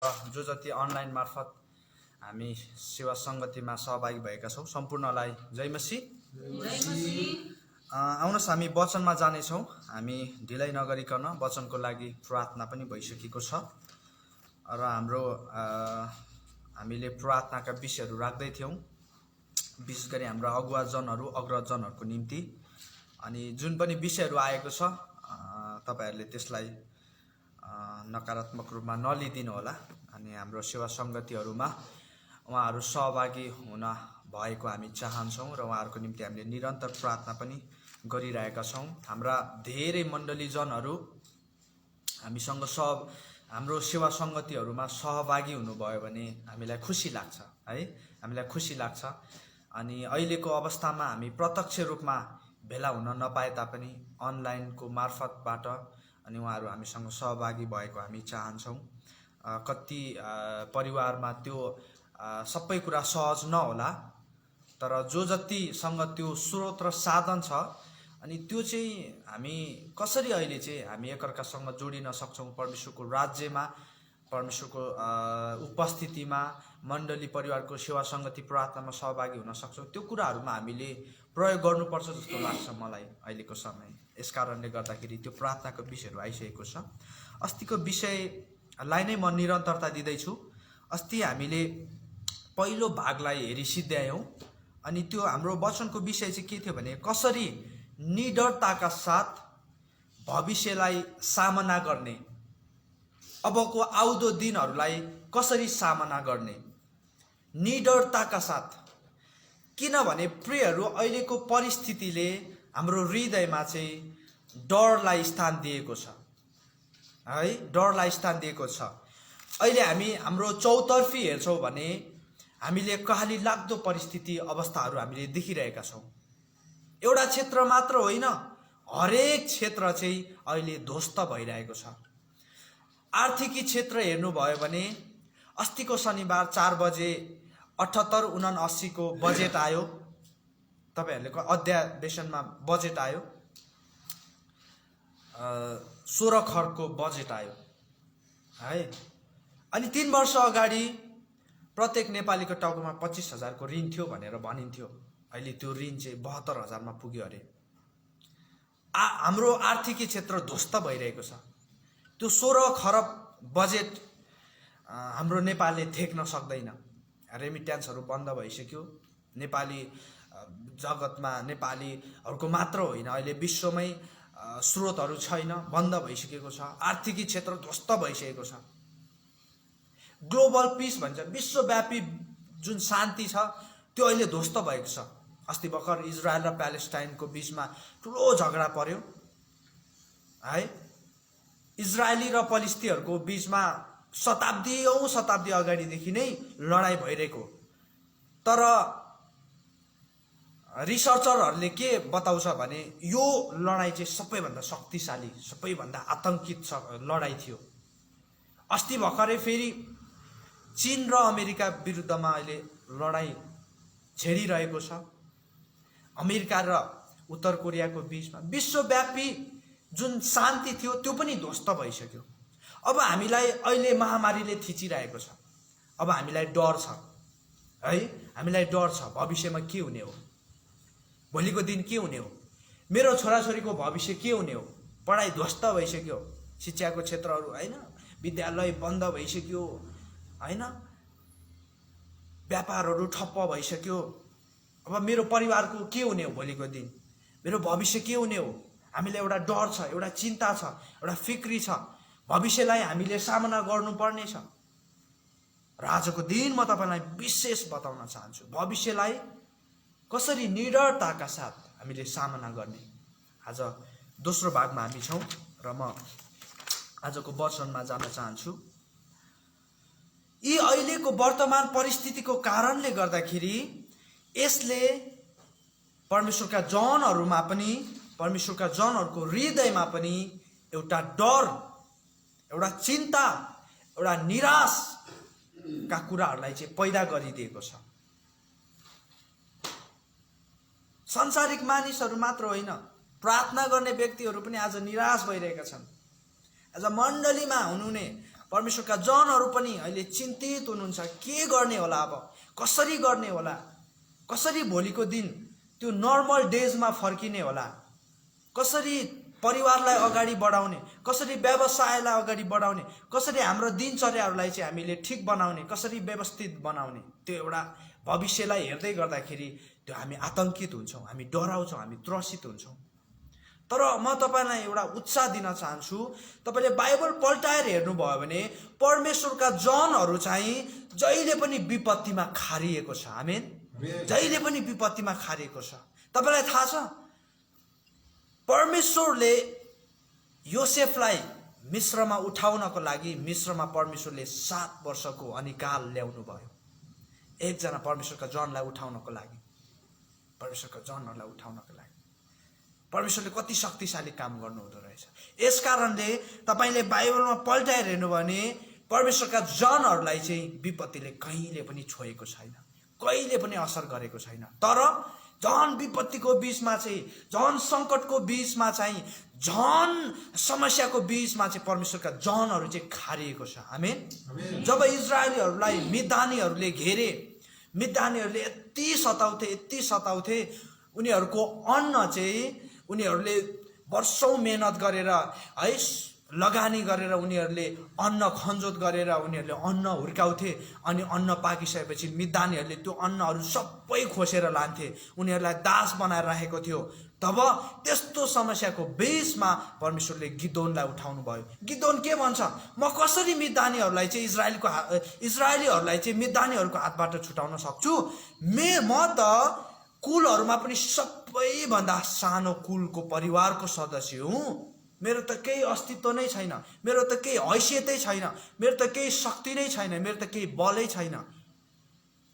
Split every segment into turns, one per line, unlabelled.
जो जति अनलाइन मार्फत हामी सेवा सङ्गतिमा सहभागी भएका छौँ सम्पूर्णलाई जय मसीह। आउनुहोस् हामी वचनमा जानेछौँ। हामी ढिलाइ नगरिकन वचनको लागि प्रार्थना पनि भइसकेको छ र हामीले प्रार्थनाका विषयहरू राख्दै थियौँ, विशेष गरी हाम्रा अगुवाजनहरू अग्रजनहरूको निम्ति। अनि जुन पनि विषयहरू आएको छ तपाईहरूले त्यसलाई नकारात्मक रूपमा नलिदिनु होला। अनि हाम्रो सेवा सङ्गतिहरूमा उहाँहरू सहभागी हुन भएको हामी चाहन्छौँ र उहाँहरूको निम्ति हामीले निरन्तर प्रार्थना पनि गरिरहेका छौँ। हाम्रा धेरै मण्डलीजनहरू हामीसँग हाम्रो सेवा सङ्गतिहरूमा सहभागी हुनुभयो भने हामीलाई खुसी लाग्छ है, हामीलाई खुसी लाग्छ। अनि अहिलेको अवस्थामा हामी प्रत्यक्ष रूपमा भेला हुन नपाए तापनि अनलाइनको मार्फतबाट अनि उहाँहरू हामीसँग सहभागी भएको हामी चाहन्छौँ। कति परिवारमा त्यो सबै कुरा सहज नहोला, तर जो जतिसँग त्यो स्रोत र साधन छ अनि त्यो चाहिँ हामी कसरी अहिले चाहिँ हामी एकअर्कासँग जोडिन सक्छौँ, परमेश्वरको राज्यमा परमेश्वरको उपस्थितिमा मण्डली परिवारको सेवा सङ्गति प्रार्थनामा सहभागी हुन सक्छौँ, त्यो कुराहरूमा हामीले प्रयोग गर्नुपर्छ जस्तो लाग्छ मलाई अहिलेको समय। यस कारणले गर्दाखेरि त्यो प्रार्थनाको विषयहरू आइसकेको छ। अस्तिको विषयलाई नै म निरन्तरता दिँदैछु। अस्ति हामीले पहिलो भागलाई हेरी सिद्ध्यायौँ अनि त्यो हाम्रो वचनको विषय चाहिँ के थियो भने कसरी निडरताका साथ भविष्यलाई सामना गर्ने, अबको आउँदो दिनहरूलाई कसरी सामना गर्ने निडरताका साथ। किनभने प्रियहरू अहिलेको परिस्थितिले हाम्रो हृदयमा चाहिँ डरलाई स्थान दिएको छ है, डरलाई स्थान दिएको छ। अहिले हामी हाम्रो चौतर्फी हेर्छौँ भने हामीले कहाली लाग्दो परिस्थिति अवस्थाहरू हामीले देखिरहेका छौँ। एउटा क्षेत्र मात्र होइन, हरेक क्षेत्र चाहिँ अहिले ध्वस्त भइरहेको छ। आर्थिकी क्षेत्र हेर्नुभयो भने अस्तिको शनिबार 4 बजे 78-79 को बजेट आयो, तपाईहरूले अध्यादेशनमा बजेट आयो, 16 खर्बको बजेट आयो है। अनि 3 वर्ष अगाडि प्रत्येक नेपालीको टाउकोमा 25,000 को ऋण थियो भनेर भनिन्थ्यो। अहिले त्यो ऋण चाहिँ 72,000 मा पुग्यो अरे। हाम्रो आर्थिकी क्षेत्र ध्वस्त भइरहेको छ। त्यो 16 खरब बजेट हाम्रो नेपालले थेक्न सक्दैन। रेमिट्यान्सहरू बन्द भइसक्यो। नेपाली जगतमा नेपालीहरूको मात्र होइन, अहिले विश्वमै स्रोतहरू छैन, बन्द भइसकेको छ। आर्थिकी क्षेत्र ध्वस्त भइसकेको छ। ग्लोबल पिस भन्छ, विश्वव्यापी जुन शान्ति छ त्यो अहिले ध्वस्त भएको छ। अस्ति भर्खर इजरायल र प्यालेस्टाइनको बिचमा ठुलो झगडा पर्यो है। इजरायली र फलिस्तीनहरूको बिचमा शताब्दी अगाडिदेखि नै लडाइँ भइरहेको। तर रिसर्चरहरूले के बताउँछ भने यो लडाइँ चाहिँ सबैभन्दा शक्तिशाली, सबैभन्दा आतंकित लडाइँ थियो। अस्ति भर्खरै फेरि चीन र अमेरिका विरुद्धमा अहिले लडाइँ छेडिरहेको छ। अमेरिका र उत्तर कोरियाको बिचमा विश्वव्यापी जुन शान्ति थियो त्यो पनि ध्वस्त भइसक्यो। अब हामीलाई अहिले महामारीले थिचिरहेको छ। अब हामीलाई डर छ है, हामीलाई डर छ भविष्यमा के हुने हो, भोलिको दिन के हुने हो, मेरो छोराछोरीको भविष्य के हुने हो। पढाइ ध्वस्त भइसक्यो, शिक्षाको क्षेत्रहरू होइन, विद्यालय बन्द भइसक्यो होइन, व्यापारहरू ठप्प भइसक्यो। अब मेरो परिवारको के हुने हो, भोलिको दिन मेरो भविष्य के हुने हो। हामीलाई एउटा डर छ, एउटा चिन्ता छ, एउटा फिक्री छ। भविष्यलाई हामीले सामना गर्नुपर्ने छ। र आजको दिन म तपाईँलाई विशेष बताउन चाहन्छु भविष्यलाई कसरी निडरताका साथ हामीले सामना गर्ने। आज दोस्रो भागमा हामी छौँ र म आजको वचनमा जान चाहन्छु। यी अहिलेको वर्तमान परिस्थितिको कारणले गर्दाखेरि यसले परमेश्वरका जनहरूमा पनि, परमेश्वरका जनहरूको हृदयमा पनि एउटा डर, एउटा चिन्ता, एउटा निराशका कुराहरूलाई चाहिँ पैदा गरिदिएको छ। संसारिक मानिसहरू मात्र होइन, प्रार्थना गर्ने व्यक्तिहरू पनि आज निराश भइरहेका छन्। आज मण्डलीमा हुनुहुने परमेश्वरका जनहरू पनि अहिले चिन्तित हुनुहुन्छ, के गर्ने होला, अब कसरी गर्ने होला, कसरी भोलिको दिन त्यो नर्मल डेजमा फर्किने होला, कसरी परिवारलाई अगाडि बढाउने, कसरी व्यवसायलाई अगाडि बढाउने, कसरी हाम्रो दिनचर्याहरूलाई चाहिँ हामीले ठिक बनाउने, कसरी व्यवस्थित बनाउने। त्यो एउटा भविष्यलाई हेर्दै गर्दाखेरि त्यो हामी आतंकित हुन्छौँ, हामी डराउँछौँ, हामी त्रसित हुन्छौँ। तर म तपाईँलाई एउटा उत्साह दिन चाहन्छु, तपाईँले बाइबल पल्टाएर हेर्नुभयो भने परमेश्वरका जनहरू चाहिँ जहिले पनि विपत्तिमा खारिएको छ। आमेन। जहिले पनि विपत्तिमा खारिएको छ। तपाईँलाई थाहा छ, परमेश्वरले योसेफलाई मिस्रमा उठाउनको लागि मिस्रमा परमेश्वरले 7 वर्षको अनिकाल ल्याउनु भयो। एकजना परमेश्वरका जनलाई उठाउनको लागि, परमेश्वरका जनहरूलाई उठाउनको लागि परमेश्वरले कति शक्तिशाली काम गर्नु हुँदो रहेछ। यस कारणले तपाईले बाइबलमा पल्टाएर हेर्नुभयो भने परमेश्वरका जनहरूलाई चाहिँ विपत्तिले कहिले पनि छोएको छैन, कहिले पनि असर गरेको छैन। तर झन विपत्तिको बीचमा चाहिँ, झन सङ्कटको बीचमा चाहिँ, झन समस्याको बीचमा चाहिँ परमेश्वरका जनहरू चाहिँ खारिएको छ। आमेन। जब इजरायलीहरूलाई मिद्यानीहरूले घेरे, मिद्यानीहरूले यति सताउँथे, उनीहरूको अन्न चाहिँ उनीहरूले वर्षौं मेहनत गरेर है लगानी गरेर उनीहरूले अन्न खन्जोत गरेर उनीहरूले अन्न हुर्काउँथे। अनि अन्न पाकिसकेपछि मिद्यानीहरूले त्यो अन्नहरू सबै खोसेर लान्थे, उनीहरूलाई दास बनाएर राखेको थियो। तब त्यस्तो समस्याको बीचमा परमेश्वरले गिदोनलाई उठाउनु भयो। गिदोन के भन्छ, म कसरी मिद्यानीहरूलाई चाहिँ इजरायलीहरूलाई चाहिँ मिद्यानीहरूको हातबाट छुटाउन सक्छु? म त कुलहरूमा पनि सबैभन्दा सानो कुलको परिवारको सदस्य हुँ। मेरो त केही अस्तित्व नै छैन, मेरो त केही हैसियतै छैन, मेरो त केही शक्ति नै छैन, मेरो त केही बलै छैन।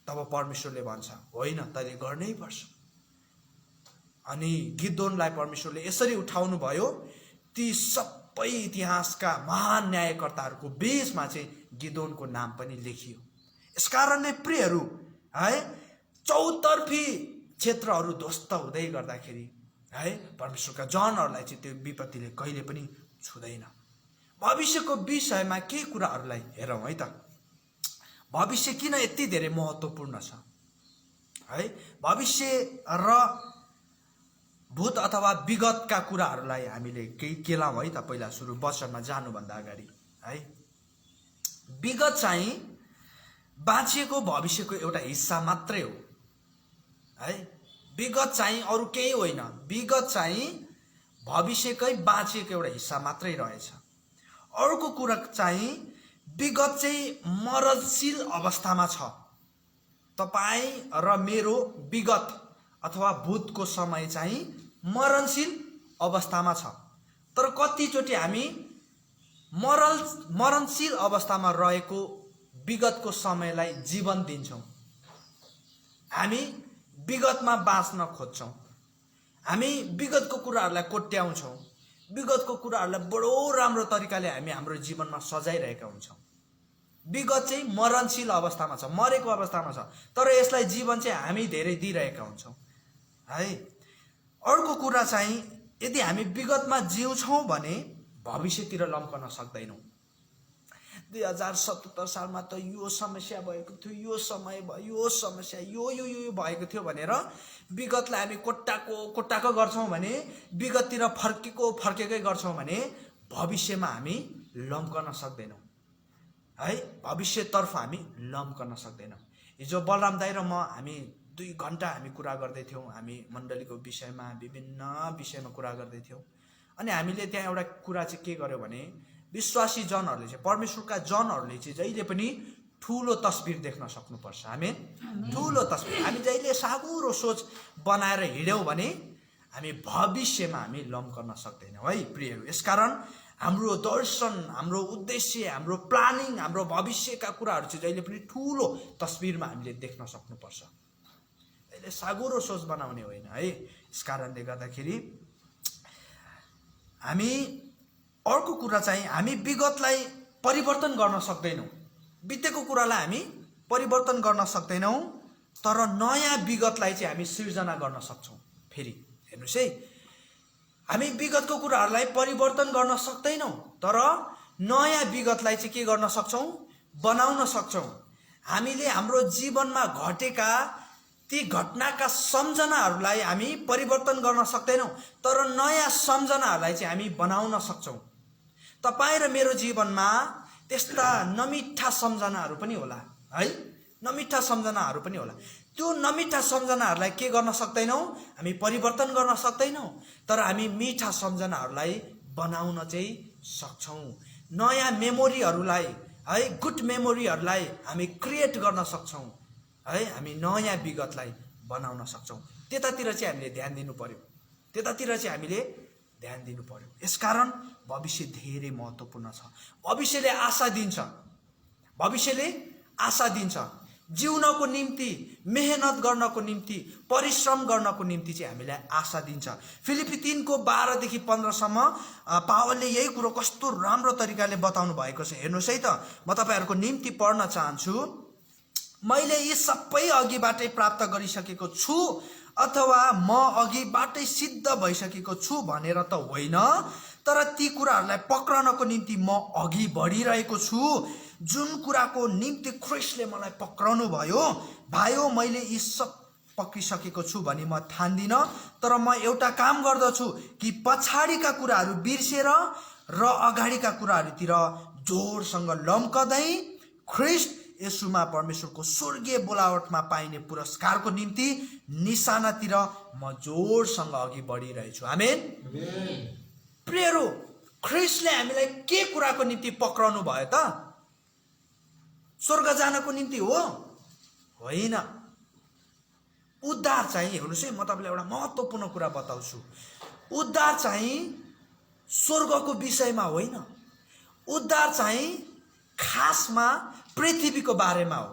तब परमेश्वरले भन्छ, होइन, तैँले गर्नै पर्छ। अनि गिदोनलाई परमेश्वरले यसरी उठाउनु भयो। ती सबै इतिहासका महान न्यायकर्ताहरूको बीचमा चाहिँ गिदोनको नाम पनि लेखियो। यसकारणले प्रियहरू है, चौतर्फी क्षेत्रहरू ध्वस्त हुँदै गर्दाखेरि है परमेश्वरका जनहरूलाई चाहिँ त्यो विपत्तिले कहिले पनि छुँदैन। भविष्यको विषयमा के कुराहरूलाई हेरौँ है त। भविष्य किन यति धेरै महत्त्वपूर्ण छ है? भविष्य र भूत अथवा विगतका कुराहरूलाई हामीले केही केलाौँ है त। पहिला सुरु वचनमा जानुभन्दा अगाडि है, विगत चाहिँ बाँचिएको भविष्यको एउटा हिस्सा मात्रै हो है। विगत चाहिँ अरू केही होइन, विगत चाहिँ भविष्यकै बाँचिएको एउटा हिस्सा मात्रै रहेछ। अर्को कुरा चाहिँ विगत चाहिँ मरणशील अवस्थामा छ। तपाईँ र मेरो विगत अथवा भूतको समय चाहिँ मरणशील अवस्थामा छ। तर कतिचोटि हामी मरणशील अवस्थामा रहेको विगतको समयलाई जीवन दिन्छौँ। हामी विगतमा बाँच्न खोज्छौँ, हामी विगतको कुराहरूलाई कोट्याउँछौँ, विगतको कुराहरूलाई बडो राम्रो तरिकाले हामी हाम्रो जीवनमा सजाइरहेका हुन्छौँ। विगत चाहिँ मरणशील अवस्थामा छ, मरेको अवस्थामा छ, तर यसलाई जीवन चाहिँ हामी धेरै दिइरहेका हुन्छौँ है। अर्को कुरा चाहिँ यदि हामी विगतमा जिउँछौँ भने भविष्यतिर लम्कन सक्दैनौँ। 2077 सालमा त यो समस्या भएको थियो, यो समय भयो, यो समस्या यो भएको थियो भनेर विगतलाई हामी कोट्टाको गर्छौँ भने, विगततिर फर्केकै गर्छौँ भने भविष्यमा हामी लम्कन सक्दैनौँ है। भविष्यतर्फ हामी लम्कन सक्दैनौँ। हिजो बलराम दाइ र म हामी 2 घन्टा हामी कुरा गर्दै थियौँ, हामी मण्डलीको विषयमा, विभिन्न विषयमा कुरा गर्दै थियौँ। अनि हामीले त्यहाँ एउटा कुरा चाहिँ के गर्यो भने, विश्वासी जनहरूले चाहिँ, परमेश्वरका जनहरूले चाहिँ जहिले पनि ठुलो तस्बिर देख्न सक्नुपर्छ। आमेन। ठुलो तस्बिर हामी जहिले साँगुरो सोच बनाएर हिँड्यौँ भने हामी भविष्यमा हामी लम्कन सक्दैनौँ है प्रियहरू। यसकारण हाम्रो दर्शन, हाम्रो उद्देश्य, हाम्रो प्लानिङ, हाम्रो भविष्यका कुराहरू चाहिँ जहिले पनि ठुलो तस्बिरमा हामीले देख्न सक्नुपर्छ। जहिले साँगुरो सोच बनाउने होइन है। यसकारणले गर्दाखेरि हामी अर्को कुरा चाहिँ हामी विगतलाई परिवर्तन गर्न सक्दैनौँ, बितेको कुरालाई हामी परिवर्तन गर्न सक्दैनौँ, तर नयाँ विगतलाई चाहिँ हामी सिर्जना गर्न सक्छौँ। फेरि हेर्नुहोस् है, हामी विगतको कुराहरूलाई परिवर्तन गर्न सक्दैनौँ, तर नयाँ विगतलाई चाहिँ के गर्न सक्छौँ, बनाउन सक्छौँ। हामीले हाम्रो जीवनमा घटेका ती घटनाका सम्झनाहरूलाई हामी परिवर्तन गर्न सक्दैनौँ, तर नयाँ सम्झनाहरूलाई चाहिँ हामी बनाउन सक्छौँ। तपाईँ र मेरो जीवनमा त्यस्ता नमिठा सम्झनाहरू पनि होला है, नमिठा सम्झनाहरू पनि होला। त्यो नमिठा सम्झनाहरूलाई के गर्न सक्दैनौँ, हामी परिवर्तन गर्न सक्दैनौँ, तर हामी मिठा सम्झनाहरूलाई बनाउन चाहिँ सक्छौँ। नयाँ मेमोरीहरूलाई है, गुड मेमोरीहरूलाई हामी क्रिएट गर्न सक्छौँ है, हामी नयाँ विगतलाई बनाउन सक्छौँ। त्यतातिर चाहिँ हामीले ध्यान दिनु पर्यो, त्यतातिर चाहिँ हामीले ध्यान दिनु पर्यो। यसकारण भविष्य धेरै महत्त्वपूर्ण छ। भविष्यले आशा दिन्छ, भविष्यले आशा दिन्छ। जिउनको निम्ति, मेहनत गर्नको निम्ति, परिश्रम गर्नको निम्ति चाहिँ हामीलाई आशा दिन्छ। फिलिपी 3:12 - 15सम्म पावलले यही कुरो कस्तो राम्रो तरिकाले बताउनु भएको छ। हेर्नुहोस् है त, म तपाईँहरूको निम्ति पढ्न चाहन्छु। मैले यी सबै अघिबाटै प्राप्त गरिसकेको छु अथवा म अघिबाटै सिद्ध भइसकेको छु भनेर त होइन, तर ती कुराहरूलाई पक्रनको निम्ति म अघि बढिरहेको छु, जुन कुराको निम्ति ख्रिस्टले मलाई पक्राउनु भयो। भाइयो, मैले यी सब पक्रिसकेको छु भनी म ठान्दिनँ, तर म एउटा काम गर्दछु कि पछाडिका कुराहरू बिर्सेर र अगाडिका कुराहरूतिर जोडसँग लम्कदै ख्रिस्ट येशूमा परमेश्वरको स्वर्गीय बोलावटमा पाइने पुरस्कारको निम्ति निशानातिर म जोडसँग अघि बढिरहेछु। आमेन। प्रियहरू, ख्रिस्टले हामीलाई के कुराको निम्ति पक्राउनु भयो त? स्वर्ग जानको निम्ति हो? होइन। उद्धार चाहिँ, हेर्नुहोस् है, म तपाईँलाई एउटा महत्त्वपूर्ण कुरा बताउँछु। उद्धार चाहिँ स्वर्गको विषयमा होइन, उद्धार चाहिँ खासमा पृथ्वीको बारेमा हो।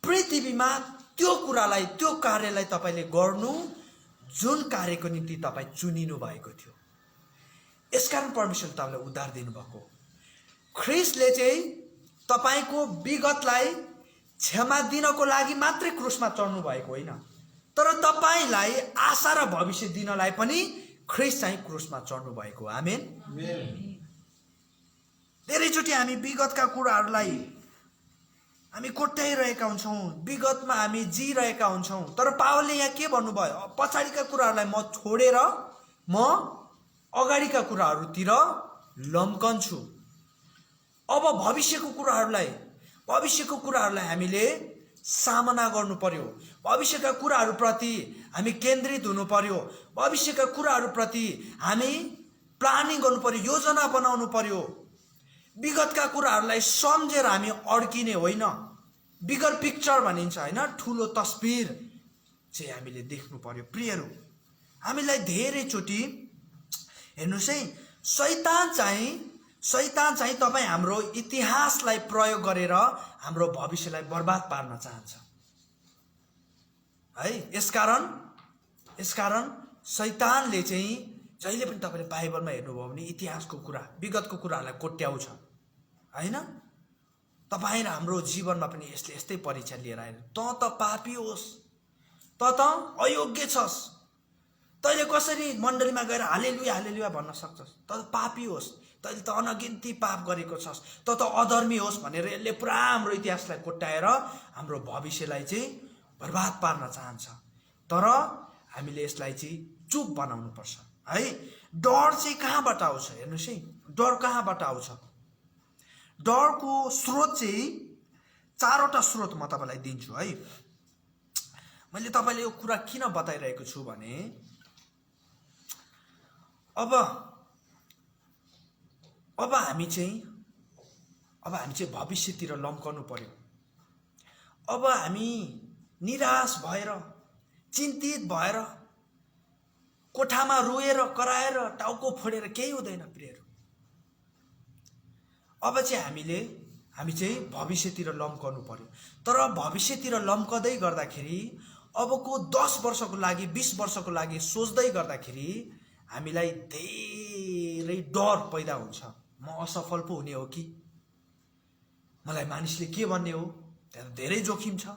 पृथ्वीमा त्यो कुरालाई, त्यो कार्यलाई तपाईँले गर्नु जुन कार्यको निम्ति तपाईँ चुनिनु भएको थियो। यसकारण परमेश्वरले तपाईँलाई उद्धार दिनुभएको। ख्रिस्टले चाहिँ तपाईँको विगतलाई क्षमा दिनको लागि मात्रै क्रुसमा चढ्नु भएको होइन, तर तपाईँलाई आशा र भविष्य दिनलाई पनि ख्रिस्ट चाहिँ क्रुसमा चढ्नु भएको। आमेन। धेरैचोटि हामी विगतका कुराहरूलाई हामी कोट्याइरहेका हुन्छौँ, विगतमा हामी जिरहेका हुन्छौँ, तर पावलले यहाँ के भन्नुभयो? पछाडिका कुराहरूलाई म छोडेर म अगाडिका कुराहरूतिर लम्कन्छु। अब भविष्यको कुराहरूलाई हामीले सामना गर्नु पर्यो। भविष्यका कुराहरूप्रति हामी केन्द्रित हुनु पर्यो। भविष्यका कुराहरूप्रति हामी प्लानिङ गर्नु पर्यो, योजना बनाउनु पर्यो। विगतका कुराहरूलाई सम्झेर हामी अड्किने होइन। बिगर पिक्चर भनिन्छ होइन, ठुलो तस्बिर चाहिँ हामीले देख्नु पर्यो। प्रियहरू, हामीलाई धेरैचोटि हेर्नुहोस् है, शैतान चाहिँ तपाईँ हाम्रो इतिहासलाई प्रयोग गरेर हाम्रो भविष्यलाई बर्बाद पार्न चाहन्छ है। यसकारण शैतानले चाहिँ जहिले पनि तपाईँले बाइबलमा हेर्नुभयो भने इतिहासको कुरा, विगतको कुराहरूलाई कोट्याउँछ होइन। तपाईँ र हाम्रो जीवनमा पनि यसले यस्तै परीक्षा लिएर आएर त पापी होस्, त अयोग्य छस्, तैँले कसरी मण्डलीमा गएर हालेलुया हालेलुया भन्न सक्छस्, त पापी होस्, तैँले त अनगिन्ती पाप गरेको छस्, त अधर्मी होस् भनेर यसले पुरा हाम्रो इतिहासलाई कोट्याएर हाम्रो भविष्यलाई चाहिँ बर्बाद पार्न चाहन्छ। तर हामीले यसलाई चाहिँ चुप बनाउनु पर्छ है। डर चाहिँ कहाँबाट आउँछ? हेर्नुहोस् है, डर कहाँबाट आउँछ? डरको स्रोत चाहिँ 4वटा स्रोत म तपाईँलाई दिन्छु है। मैले तपाईँले यो कुरा किन बताइरहेको छु भने अब हामी चाहिँ भविष्यतिर लम्कनु पर्यो। अब हामी निराश भएर, चिन्तित भएर, कोठामा रोएर कराएर टाउको फोडेर केही हुँदैन प्रियहरू। अब चाहिँ हामी चाहिँ भविष्यतिर लम्कनु पर्यो। तर भविष्यतिर लम्कदै गर्दाखेरि अबको 10 वर्षको लागि, 20 वर्षको लागि सोच्दै गर्दाखेरि हामीलाई धेरै डर पैदा हुन्छ। म असफल पो हुने हो कि, मलाई मानिसले के भन्ने हो, त्यहाँ धेरै जोखिम छ।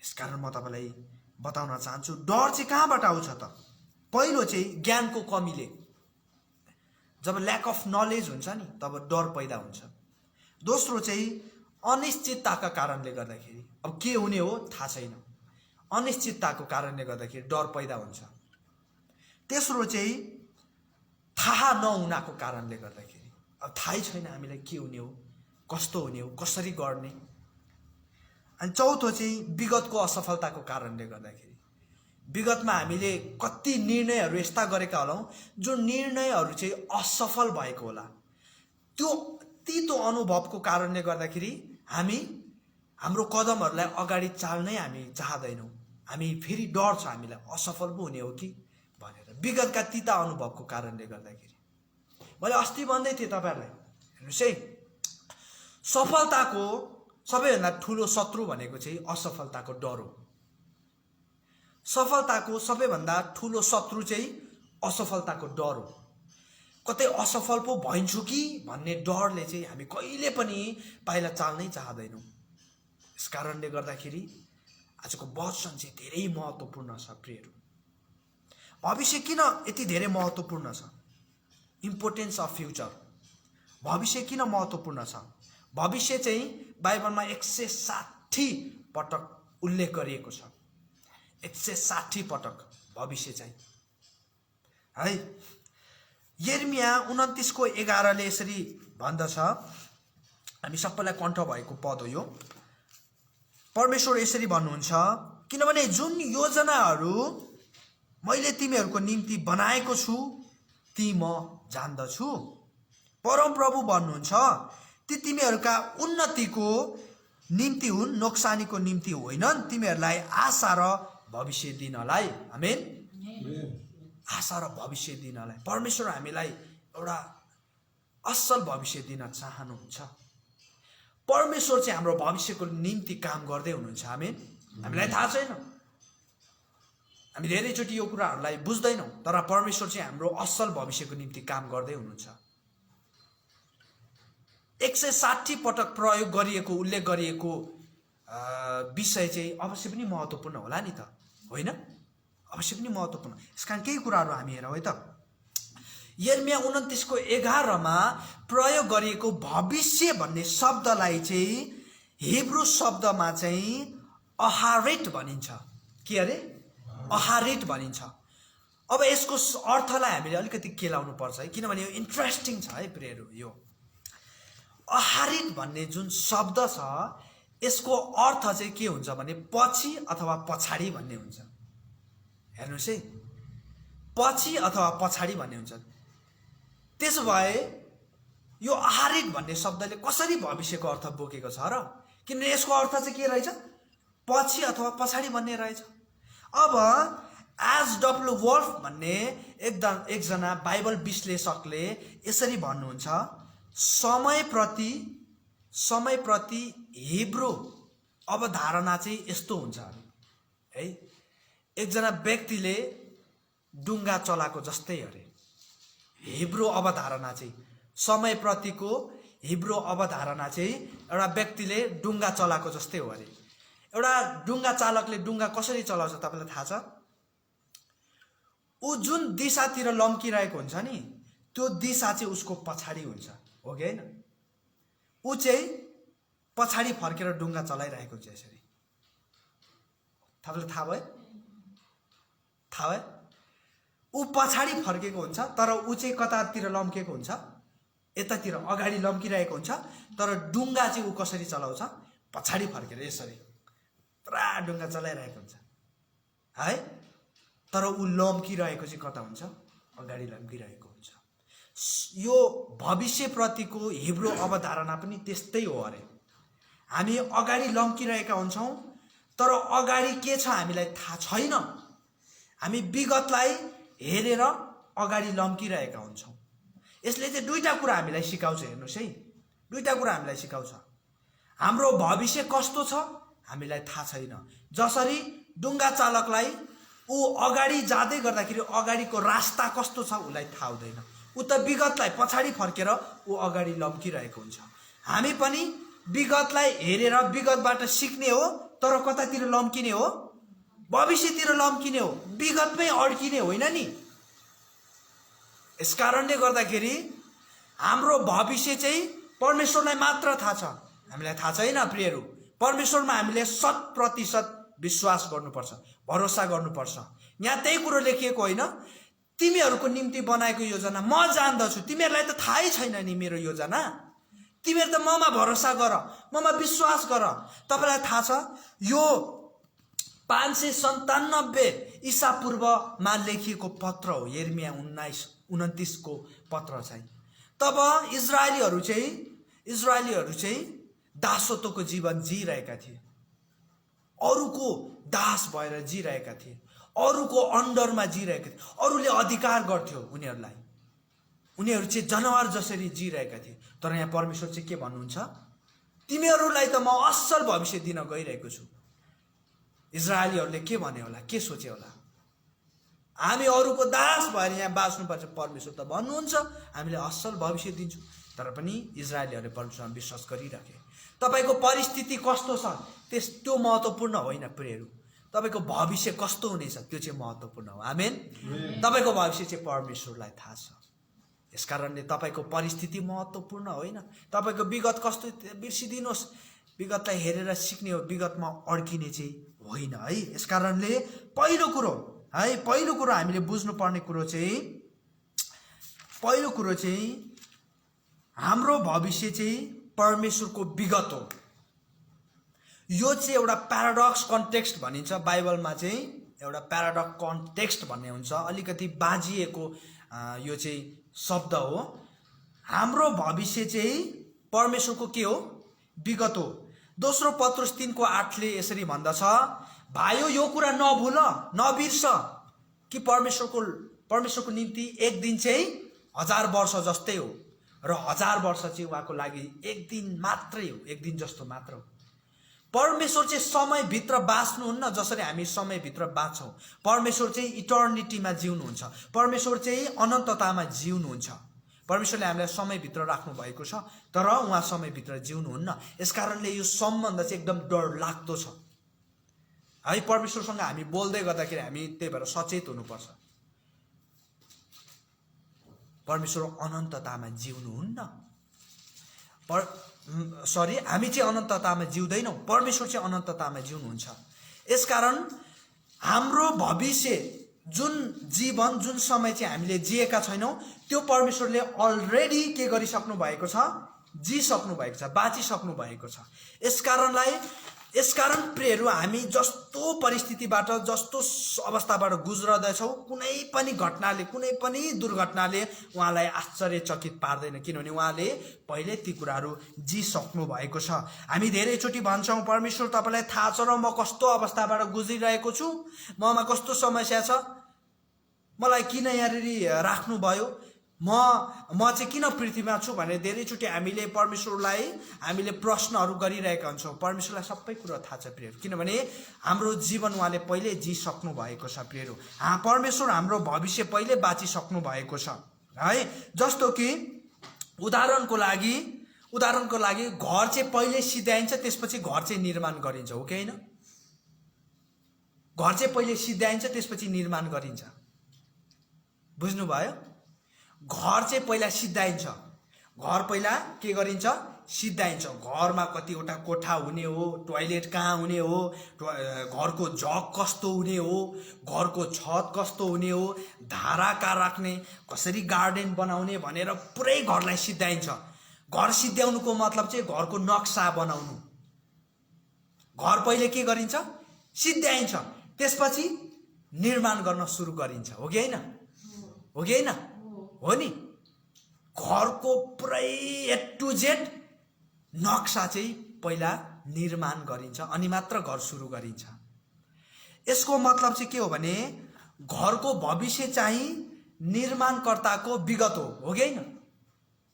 यसकारण म तपाईँलाई बताउन चाहन्छु डर चाहिँ कहाँबाट आउँछ त? पहिलो चाहिँ ज्ञानको कमीले। जब ल्याक अफ नलेज हुन्छ नि तब डर पैदा हुन्छ। दोस्रो चाहिँ अनिश्चितताका कारणले गर्दाखेरि, अब के हुने हो थाहा छैन, अनिश्चितताको कारणले गर्दाखेरि डर पैदा हुन्छ। तेस्रो चाहिँ थाहा नहुनाको कारणले गर्दाखेरि, अब थाहै छैन हामीलाई के हुने हो, कस्तो हुने हो, कसरी गर्ने। अनि चौथो चाहिँ विगतको असफलताको कारणले गर्दाखेरि, विगतमा हामीले कति निर्णयहरू यस्ता गरेका होलाौँ जो निर्णयहरू चाहिँ असफल भएको होला। त्यो तितो अनुभवको कारणले गर्दाखेरि हामी हाम्रो कदमहरूलाई अगाडि चाल्नै हामी चाहदैनौँ। हामी फेरि डर छ हामीलाई असफल पो हुने हो कि भनेर, विगतका तिता अनुभवको कारणले गर्दाखेरि। मैले अस्ति भन्दै थिएँ तपाईँहरूलाई, हेर्नुहोस् है, सफलताको सबैभन्दा ठुलो शत्रु भनेको चाहिँ असफलताको डर हो। सफलताको सबैभन्दा ठुलो शत्रु चाहिँ असफलताको डर हो। कतै असफल पो भइन्छु कि भन्ने डरले चाहिँ हामी कहिले पनि पाइला चाल्नै चाहदैनौँ। यस कारणले गर्दाखेरि आजको वचन चाहिँ धेरै महत्त्वपूर्ण छ प्रियहरू। भविष्य किन यति धेरै महत्त्वपूर्ण छ? Importance of future. भविष्य किन महत्त्वपूर्ण छ? भविष्य चाहिँ बाइबलमा 160 पटक उल्लेख गरिएको छ। 160 पटक भविष्य चाहिँ है। यिर्मया 29:11 यसरी भन्दछ, हामी सबैलाई कण्ठ भएको पद हो यो। परमेश्वर यसरी भन्नुहुन्छ, किनभने जुन योजनाहरू मैले तिमीहरूको निम्ति बनाएको छु ती म जान्दछु। परमप्रभु भन्नुहुन्छ, ती तिमीहरूका उन्नतिको निम्ति हुन्, नोक्सानीको निम्ति होइनन्, तिमीहरूलाई आशा र भविष्य दिनलाई। आमेन। आशा र भविष्य दिनलाई परमेश्वर हामीलाई एउटा असल भविष्य दिन चाहनुहुन्छ। परमेश्वर चाहिँ हाम्रो भविष्यको निम्ति काम गर्दै हुनुहुन्छ। आमेन। हामीलाई थाहा छैन, हामी धेरैचोटि यो कुराहरूलाई बुझ्दैनौँ, तर परमेश्वर चाहिँ हाम्रो असल भविष्यको निम्ति काम गर्दै हुनुहुन्छ। 160 पटक प्रयोग गरिएको, उल्लेख गरिएको विषय चाहिँ अवश्य पनि महत्त्वपूर्ण होला नि त, होइन? अवश्य पनि महत्त्वपूर्ण। यसकारण केही कुराहरू हामी हेरौँ है त। यिर्मया 29:11 प्रयोग गरिएको भविष्य भन्ने शब्दलाई चाहिँ हिब्रू शब्दमा चाहिँ अहारेट भनिन्छ। के अरे? अहारेट भनिन्छ। अब यसको अर्थलाई हामीले अलिकति केलाउनु पर्छ है, किनभने यो इन्ट्रेस्टिङ छ है प्रियहरू। यो अहारित भन्ने जुन शब्द छ यसको अर्थ चाहिँ के हुन्छ भने पछि अथवा पछाडि भन्ने हुन्छ। हेर्नुहोस् है, पछि अथवा पछाडि भन्ने हुन्छ। त्यसो भए यो अहारित भन्ने शब्दले कसरी भविष्यको अर्थ बोकेको छ र? किनभने यसको अर्थ चाहिँ के रहेछ? पछि अथवा पछाडि भन्ने रहेछ। अब एच.डब्ल्यू. वल्फ भन्ने एकजना बाइबल विश्लेषकले यसरी भन्नुहुन्छ, समयप्रति हिब्रू अवधारणा चाहिँ यस्तो हुन्छ है। एकजना व्यक्तिले डुङ्गा चलाएको जस्तै अरे। हिब्रू अवधारणा चाहिँ समयप्रतिको हिब्रू अवधारणा चाहिँ एउटा व्यक्तिले डुङ्गा चलाएको जस्तै हो अरे। एउटा डुङ्गा चालकले डुङ्गा कसरी चलाउँछ तपाईँलाई थाहा छ? ऊ जुन दिशातिर लम्किरहेको हुन्छ नि त्यो दिशा चाहिँ उसको पछाडि हुन्छ, हो कि होइन? ऊ चाहिँ पछाडि फर्केर डुङ्गा चलाइरहेको हुन्छ यसरी। तपाईँलाई थाहा भयो? थाहा भयो? ऊ पछाडि फर्केको हुन्छ तर ऊ चाहिँ कतातिर लम्केको हुन्छ? यतातिर अगाडि लम्किरहेको हुन्छ, तर डुङ्गा चाहिँ ऊ कसरी चलाउँछ? पछाडि फर्केर यसरी पुरा डुङ्गा चलाइरहेको हुन्छ है। तर ऊ लम्किरहेको चाहिँ कता हुन्छ? अगाडि लम्किरहेको हुन्छ। यो भविष्यप्रतिको हिब्रू अवधारणा पनि त्यस्तै हो अरे। हामी अगाडि लम्किरहेका हुन्छौँ तर अगाडि के छ हामीलाई थाहा छैन। हामी विगतलाई हेरेर अगाडि लम्किरहेका हुन्छौँ। यसले चाहिँ दुईटा कुरा हामीलाई सिकाउँछ। हेर्नुहोस् है, दुईटा कुरा हामीलाई सिकाउँछ। हाम्रो भविष्य कस्तो छ हामीलाई थाहा छैन। जसरी डुङ्गा चालकलाई ऊ अगाडि जाँदै गर्दाखेरि अगाडिको रास्ता कस्तो छ उसलाई थाहा हुँदैन। ऊ त विगतलाई पछाडि फर्केर ऊ अगाडि लम्किरहेको हुन्छ। हामी पनि विगतलाई हेरेर विगतबाट सिक्ने हो तर कतातिर लम्किने हो? भविष्यतिर लम्किने हो, विगतमै अड्किने होइन नि। यस कारणले गर्दाखेरि हाम्रो भविष्य चाहिँ परमेश्वरलाई मात्र थाहा छ, हामीलाई थाहा छैन प्रियहरू। परमेश्वरमा हामीले 100% विश्वास गर्नुपर्छ, भरोसा गर्नुपर्छ। यहाँ त्यही कुरो लेखिएको होइन, तिमीहरूको निम्ति बनाएको योजना म जान्दछु, तिमीहरूलाई त थाहै छैन नि मेरो योजना। तिमीहरू त ममा भरोसा गर, ममा विश्वास गर। तपाईँलाई थाहा छ यो 597 ईसा पूर्वमा लेखिएको पत्र हो, यिर्मया 29 को पत्र चाहिँ। तब इजरायलीहरू चाहिँ दासत्वको जीवन जिरहेका थिए, अरूको दास भएर जिरहेका थिए, अरूको अन्डरमा जिरहेका थिए, अरूले अधिकार गर्थ्यो उनीहरूलाई, उनीहरू चाहिँ जनावर जसरी जिरहेका थिए। तर यहाँ परमेश्वर चाहिँ के भन्नुहुन्छ, तिमीहरूलाई त म असल भविष्य दिन गइरहेको छु। इजरायलीहरूले के भने होला, के सोचे होला, हामी अरूको दास भएर यहाँ बाँच्नुपर्छ। परमेश्वर त भन्नुहुन्छ हामीले असल भविष्य दिन्छु। तर पनि इजरायलीहरूले परमेश्वरमा विश्वास गरिराखे। तपाईँको परिस्थिति कस्तो छ त्यो महत्त्वपूर्ण होइन प्रियहरू, तपाईँको भविष्य कस्तो हुनेछ त्यो चाहिँ महत्त्वपूर्ण हो। आमेन। तपाईँको भविष्य चाहिँ परमेश्वरलाई थाहा छ। यसकारणले तपाईँको परिस्थिति महत्त्वपूर्ण होइन, तपाईँको विगत कस्तो बिर्सिदिनुहोस्, विगतलाई हेरेर सिक्ने हो, विगतमा अड्किने चाहिँ होइन है। यसकारणले पहिलो कुरो हामीले बुझ्नुपर्ने कुरो चाहिँ हाम्रो भविष्य चाहिँ परमेश्वरको विगत हो। यो चाहिँ एउटा प्याराडक्स कन्टेक्स्ट भनिन्छ, बाइबलमा चाहिँ एउटा प्याराडक्स कन्टेक्स्ट भन्ने हुन्छ, अलिकति बाजिएको यो चाहिँ शब्द हो। हाम्रो भविष्य चाहिँ परमेश्वरको के हो, विगत हो। दोस्रो पत्रुस 3:8 यसरी भन्दछ, भाइयो यो कुरा नभुल, नबिर्स कि परमेश्वरको निम्ति एक दिन चाहिँ 1000 वर्ष जस्तै हो, र 1000 वर्ष चाहिँ उहाँको लागि एक दिन मात्रै हो, एक दिन जस्तो मात्र हो। परमेश्वर चाहिँ समयभित्र बाँच्नुहुन्न जसरी हामी समयभित्र बाँच्छौँ। परमेश्वर चाहिँ इटर्निटीमा जिउनुहुन्छ, परमेश्वर चाहिँ अनन्ततामा जिउनुहुन्छ। परमेश्वरले हामीलाई समयभित्र राख्नु भएको छ, तर उहाँ समयभित्र जिउनुहुन्न। यसकारणले यो सम्बन्ध चाहिँ एकदम डरलाग्दो छ है। परमेश्वरसँग हामी बोल्दै गर्दाखेरि हामी त्यही भएर सचेत हुनुपर्छ। परमेश्वर अनन्ततामा जिउनुहुन्न, हामी चाहिँ अनन्ततामा जिउँदैनौँ, परमेश्वर चाहिँ अनन्ततामा जिउनुहुन्छ। यसकारण हाम्रो भविष्य, जुन जीवन, जुन समय चाहिँ हामीले जिएका छैनौँ, त्यो परमेश्वरले अलरेडी के गरिसक्नु भएको छ, जिसक्नु भएको छ, बाँचिसक्नु भएको छ। यसकारण प्रियहरू, हामी जस्तो परिस्थितिबाट, जस्तो अवस्थाबाट गुज्रदैछौँ, कुनै पनि घटनाले, कुनै पनि दुर्घटनाले उहाँलाई आश्चर्यचकित पार्दैन, किनभने उहाँले पहिले ती कुराहरू जिसक्नु भएको छ। हामी धेरैचोटि भन्छौँ, परमेश्वर तपाईँलाई थाहा छ र म कस्तो अवस्थाबाट गुज्रिरहेको छु, ममा कस्तो समस्या छ, मलाई किन यहाँनिर राख्नुभयो, म चाहिँ किन पृथ्वीमा छु भनेर धेरैचोटि हामीले परमेश्वरलाई हामीले प्रश्नहरू गरिरहेका हुन्छौँ। परमेश्वरलाई सबै कुरा थाहा छ प्रियहरू, किनभने हाम्रो जीवन उहाँले पहिले जिसक्नु भएको छ प्रियहरू। परमेश्वर हाम्रो भविष्य पहिले बाँचिसक्नु भएको छ है। जस्तो कि उदाहरणको लागि घर चाहिँ पहिले सिध्याइन्छ, त्यसपछि घर चाहिँ निर्माण गरिन्छ, हो कि होइन? घर चाहिँ पहिले सिध्याइन्छ, त्यसपछि निर्माण गरिन्छ, बुझ्नुभयो? घर चाहिँ पहिला सिद्धाइन्छ, घर पहिला के गरिन्छ, सिद्धाइन्छ। घरमा कतिवटा कोठा हुने हो, टोयलेट कहाँ हुने हो, घरको जग कस्तो हुने हो, घरको छत कस्तो हुने हो, धारा कहाँ राख्ने, कसरी गार्डन बनाउने भनेर पुरै घरलाई सिद्धाइन्छ। घर सिद्ध्याउनुको मतलब चाहिँ घरको नक्सा बनाउनु। घर पहिले के गरिन्छ, सिद्ध्याइन्छ, त्यसपछि निर्माण गर्न सुरु गरिन्छ, हो कि होइन? हो कि होइन? हो नि। घरको पुरै A to Z नक्सा चाहिँ पहिला निर्माण गरिन्छ, अनि मात्र घर सुरु गरिन्छ। यसको मतलब चाहिँ के हो भने घरको भविष्य चाहिँ निर्माणकर्ताको विगत हो कि होइन?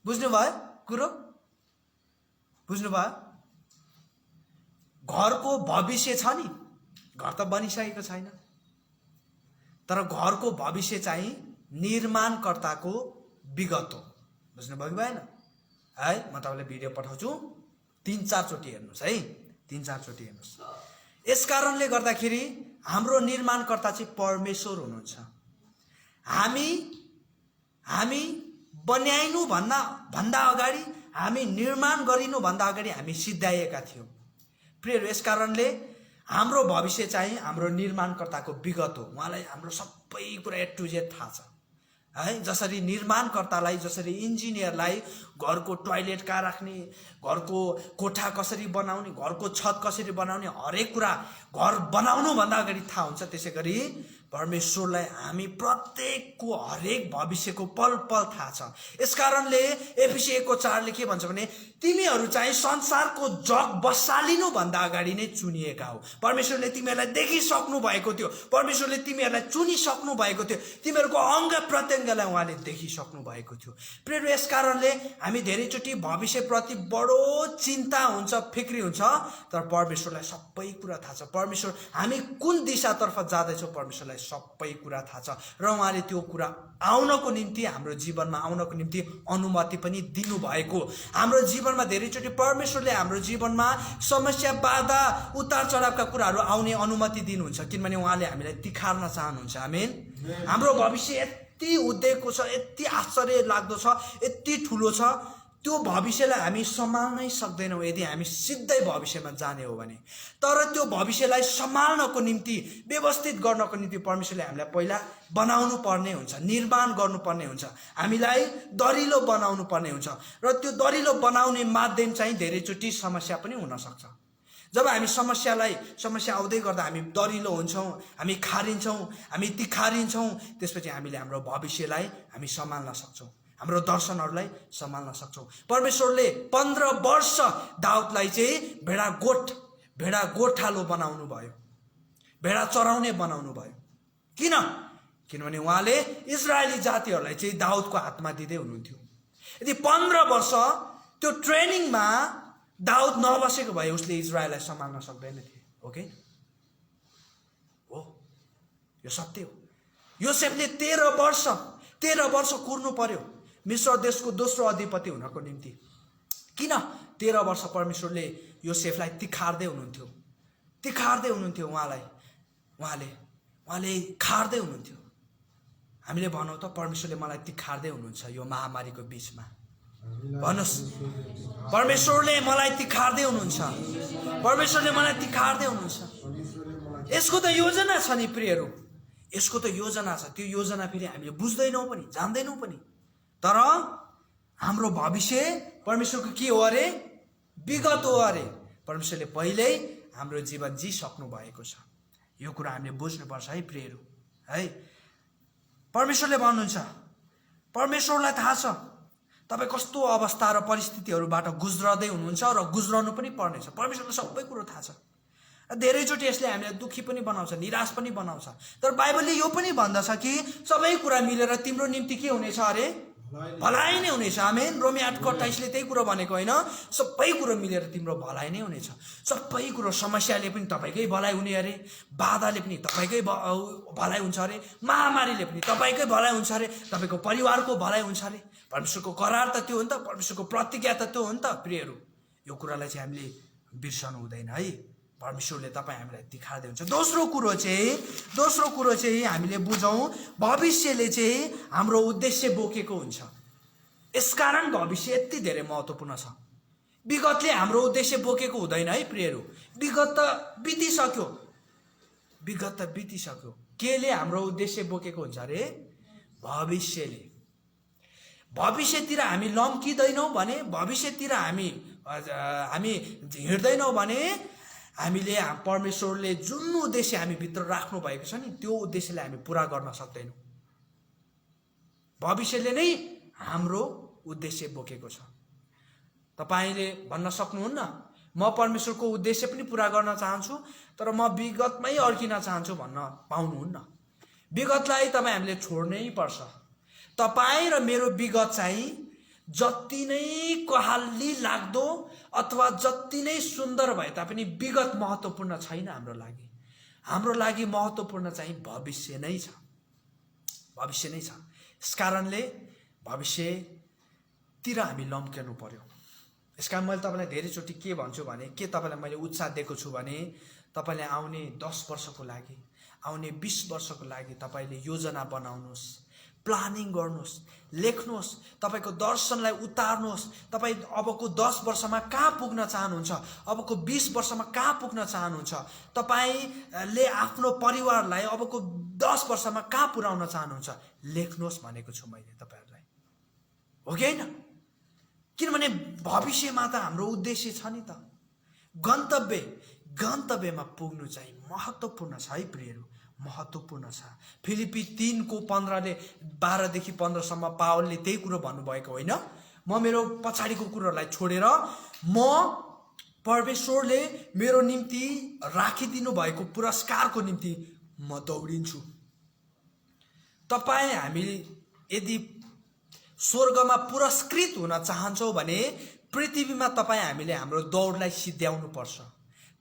बुझ्नुभयो कुरो? बुझ्नुभयो? घरको भविष्य छ नि, घर त बनिसकेको छैन, तर घरको भविष्य चाहिँ निर्माणकर्ताको विगत हो। बुझ्नुभयो कि भएन है? म तपाईँलाई भिडियो पठाउँछु, 3-4 चोटि हेर्नुहोस् है, 3-4 चोटि हेर्नुहोस्। यस कारणले गर्दाखेरि हाम्रो निर्माणकर्ता चाहिँ परमेश्वर हुनुहुन्छ। हामी बनाइनु भन्दा अगाडि, हामी निर्माण गरिनु भन्दा अगाडि हामी सिद्धाइएका थियौँ। प्रियहरू, यस कारणले हाम्रो भविष्य चाहिँ हाम्रो निर्माणकर्ताको विगत हो। उहाँलाई हाम्रो सबै कुरा A to Z थाहा छ है। जसरी निर्माणकर्तालाई, जसरी इन्जिनियरलाई घरको टोयलेट कहाँ राख्ने, घरको कोठा कसरी बनाउने, घरको छत कसरी बनाउने, हरेक कुरा घर बनाउनु भन्दा अगाडि थाहा हुन्छ, त्यसै गरी परमेश्वरलाई हामी प्रत्येकको हरेक भविष्यको पल पल थाहा छ। यसकारणले एफिसी 1:4 के भन्छ भने तिमीहरू चाहिँ संसारको जग बसालिनु भन्दा अगाडि नै चुनिएका हो। परमेश्वरले तिमीहरूलाई देखिसक्नु भएको थियो, परमेश्वरले तिमीहरूलाई चुनिसक्नु भएको थियो, तिमीहरूको अङ्ग प्रत्यङ्गलाई उहाँले देखिसक्नु भएको थियो। प्रिय, यस कारणले हामी धेरैचोटि भविष्यप्रति बडो चिन्ता हुन्छ, फिक्री हुन्छ, तर परमेश्वरलाई सबै कुरा थाहा छ। परमेश्वर हामी कुन दिशातर्फ जाँदैछौँ परमेश्वरलाई सबै कुरा थाहा छ, र उहाँले त्यो कुरा आउनको निम्ति, हाम्रो जीवनमा आउनको निम्ति अनुमति पनि दिनुभएको। हाम्रो जीवनमा धेरैचोटि परमेश्वरले हाम्रो जीवनमा समस्या, बाधा, उतार चढावका कुराहरू आउने अनुमति दिनुहुन्छ, किनभने उहाँले हामीलाई तिखार्न चाहनुहुन्छ। आमेन। हाम्रो भविष्य यति उद्देकको छ, यति आश्चर्य लाग्दो छ, यति ठुलो छ, त्यो भविष्यलाई हामी सम्हाल्नै सक्दैनौँ यदि हामी सिधै भविष्यमा जाने हो भने। तर त्यो भविष्यलाई सम्हाल्नको निम्ति, व्यवस्थित गर्नको निम्ति परमेश्वरले हामीलाई पहिला बनाउनु पर्ने हुन्छ, निर्माण गर्नुपर्ने हुन्छ, हामीलाई दरिलो बनाउनु पर्ने हुन्छ, र त्यो दरिलो बनाउने माध्यम चाहिँ धेरैचोटि समस्या पनि हुनसक्छ। जब हामी समस्या आउँदै गर्दा हामी दरिलो हुन्छौँ, हामी खारिन्छौँ, हामी तिखारिन्छौँ, त्यसपछि हामीले हाम्रो भविष्यलाई हामी सम्हाल्न सक्छौँ, हाम्रो दर्शनहरूलाई सम्हाल्न सक्छौँ। परमेश्वरले 15 वर्ष दाउदलाई चाहिँ भेडा गोठालो बनाउनु भयो, भेडा चराउने बनाउनु भयो। किनभने उहाँले इजरायली जातिहरूलाई चाहिँ दाउदको हातमा दिँदै हुनुहुन्थ्यो। यदि 15 वर्ष त्यो ट्रेनिङमा दाउद नबसेको भए उसले इजरायललाई सम्हाल्न सक्दैन थिए। ओके हो, यो सत्य हो। योसेफले 13 वर्ष कुर्नु पर्यो मिस्र देशको दोस्रो अधिपति हुनको निम्ति। किन 13 वर्ष परमेश्वरले योसेफलाई तिखार्दै हुनुहुन्थ्यो उहाँले खार्दै हुनुहुन्थ्यो। हामीले भनौँ त परमेश्वरले मलाई तिखार्दै हुनुहुन्छ यो महामारीको बीचमा। भन्नुहोस्, परमेश्वरले मलाई तिखार्दै हुनुहुन्छ, परमेश्वरले मलाई तिखार्दै हुनुहुन्छ। यसको त योजना छ नि प्रियहरू, यसको त योजना छ। त्यो योजना फेरि हामीले बुझ्दैनौँ पनि, जान्दैनौँ पनि। तर हाम्रो भविष्य परमेश्वरको के हो अरे? विगत हो अरे। परमेश्वरले पहिल्यै हाम्रो जीवन जिइसक्नु भएको छ। यो कुरा हामीले बुझ्नुपर्छ है प्रियहरू है। परमेश्वरले भन्नुहुन्छ, परमेश्वरलाई थाहा छ तपाईँ कस्तो अवस्था र परिस्थितिहरूबाट गुज्रदै हुनुहुन्छ र गुज्रनु पनि पर्नेछ। परमेश्वरलाई सबै कुरो थाहा छ। धेरैचोटि यसले हामीलाई दुःखी पनि बनाउँछ, निराश पनि बनाउँछ। तर बाइबलले यो पनि भन्दछ कि सबै कुरा मिलेर तिम्रो निम्ति के हुनेछ अरे? भलाइ नै हुनेछ। आमेन। रोमी 8:28 त्यही कुरो भनेको होइन? सबै कुरो मिलेर तिम्रो भलाइ नै हुनेछ। सबै कुरो, समस्याले पनि तपाईँकै भलाइ हुने अरे, बाधाले पनि तपाईँकै भलाइ हुन्छ अरे, महामारीले पनि तपाईँकै भलाइ हुन्छ अरे, तपाईँको परिवारको भलाइ हुन्छ अरे। परमेश्वरको करार त त्यो हो नि त, परमेश्वरको प्रतिज्ञा त त्यो हो नि त प्रियहरू। यो कुरालाई चाहिँ हामीले बिर्सनु हुँदैन है। परमेश्वरले हामीलाई तिखार्दै हुन्छ। दोस्रो कुरो चाहिँ हामीले बुझौँ, भविष्यले चाहिँ हाम्रो उद्देश्य बोकेको हुन्छ। यसकारण भविष्य यति धेरै महत्त्वपूर्ण छ। विगतले हाम्रो उद्देश्य बोकेको हुँदैन है प्रियहरू। विगत त बितिसक्यो। केले हाम्रो उद्देश्य बोकेको हुन्छ अरे? भविष्यतिर हामी लम्किँदैनौँ भने, भविष्यतिर हामी हिँड्दैनौँ भने हामीले परमेश्वरले जुन उद्देश्य हामी भित्र राख्नु भएको छ नि, त्यो उद्देश्यलाई हामी पुरा गर्न सक्दैनौँ। भविष्यले नै हाम्रो उद्देश्य बोकेको छ। तपाईँले भन्न सक्नुहुन्न म परमेश्वरको उद्देश्य पनि पुरा गर्न चाहन्छु तर म विगतमै अड्किन चाहन्छु भन्न पाउनुहुन्न। विगतलाई हामीले छोड्नै पर्छ। तपाईँ र मेरो विगत चाहिँ जति नै कहाली लाग्दो अथवा जति नै सुन्दर भए तापनि विगत महत्त्वपूर्ण छैन हाम्रो लागि। हाम्रो लागि महत्त्वपूर्ण चाहिँ भविष्य नै छ। यस कारणले भविष्यतिर हामी लम्किनु पर्यो। यस कारण मैले तपाईँलाई धेरैचोटि के भन्छु भने, के तपाईँलाई मैले उत्साह दिएको छु भने, तपाईँले आउने 10 वर्षको लागि, आउने 20 वर्षको लागि तपाईँले योजना बनाउनुहोस्, प्लानिङ गर्नुहोस्, लेख्नुहोस्, तपाईँको दर्शनलाई उतार्नुहोस्। तपाईँ अबको 10 वर्षमा कहाँ पुग्न चाहनुहुन्छ, अबको 20 वर्षमा कहाँ पुग्न चाहनुहुन्छ, तपाईँले आफ्नो परिवारलाई अबको 10 वर्षमा कहाँ पुर्याउन चाहनुहुन्छ, लेख्नुहोस् भनेको छु मैले तपाईँहरूलाई, हो कि होइन? किनभने भविष्यमा त हाम्रो उद्देश्य छ नि त, गन्तव्यमा पुग्नु चाहिँ महत्त्वपूर्ण छ है प्रियहरू, महत्त्वपूर्ण छ। फिलिपी 3:15 12देखि 15सम्म पावलले त्यही कुरो भन्नुभएको होइन। म मेरो पछाडिको कुरोहरूलाई छोडेर म परमेश्वरले मेरो निम्ति राखिदिनु भएको पुरस्कारको निम्ति म दौडिन्छु। तपाईँ हामी यदि स्वर्गमा पुरस्कृत हुन चाहन्छौँ भने पृथ्वीमा तपाईँ हामीले हाम्रो दौडलाई सिद्ध्याउनु पर्छ,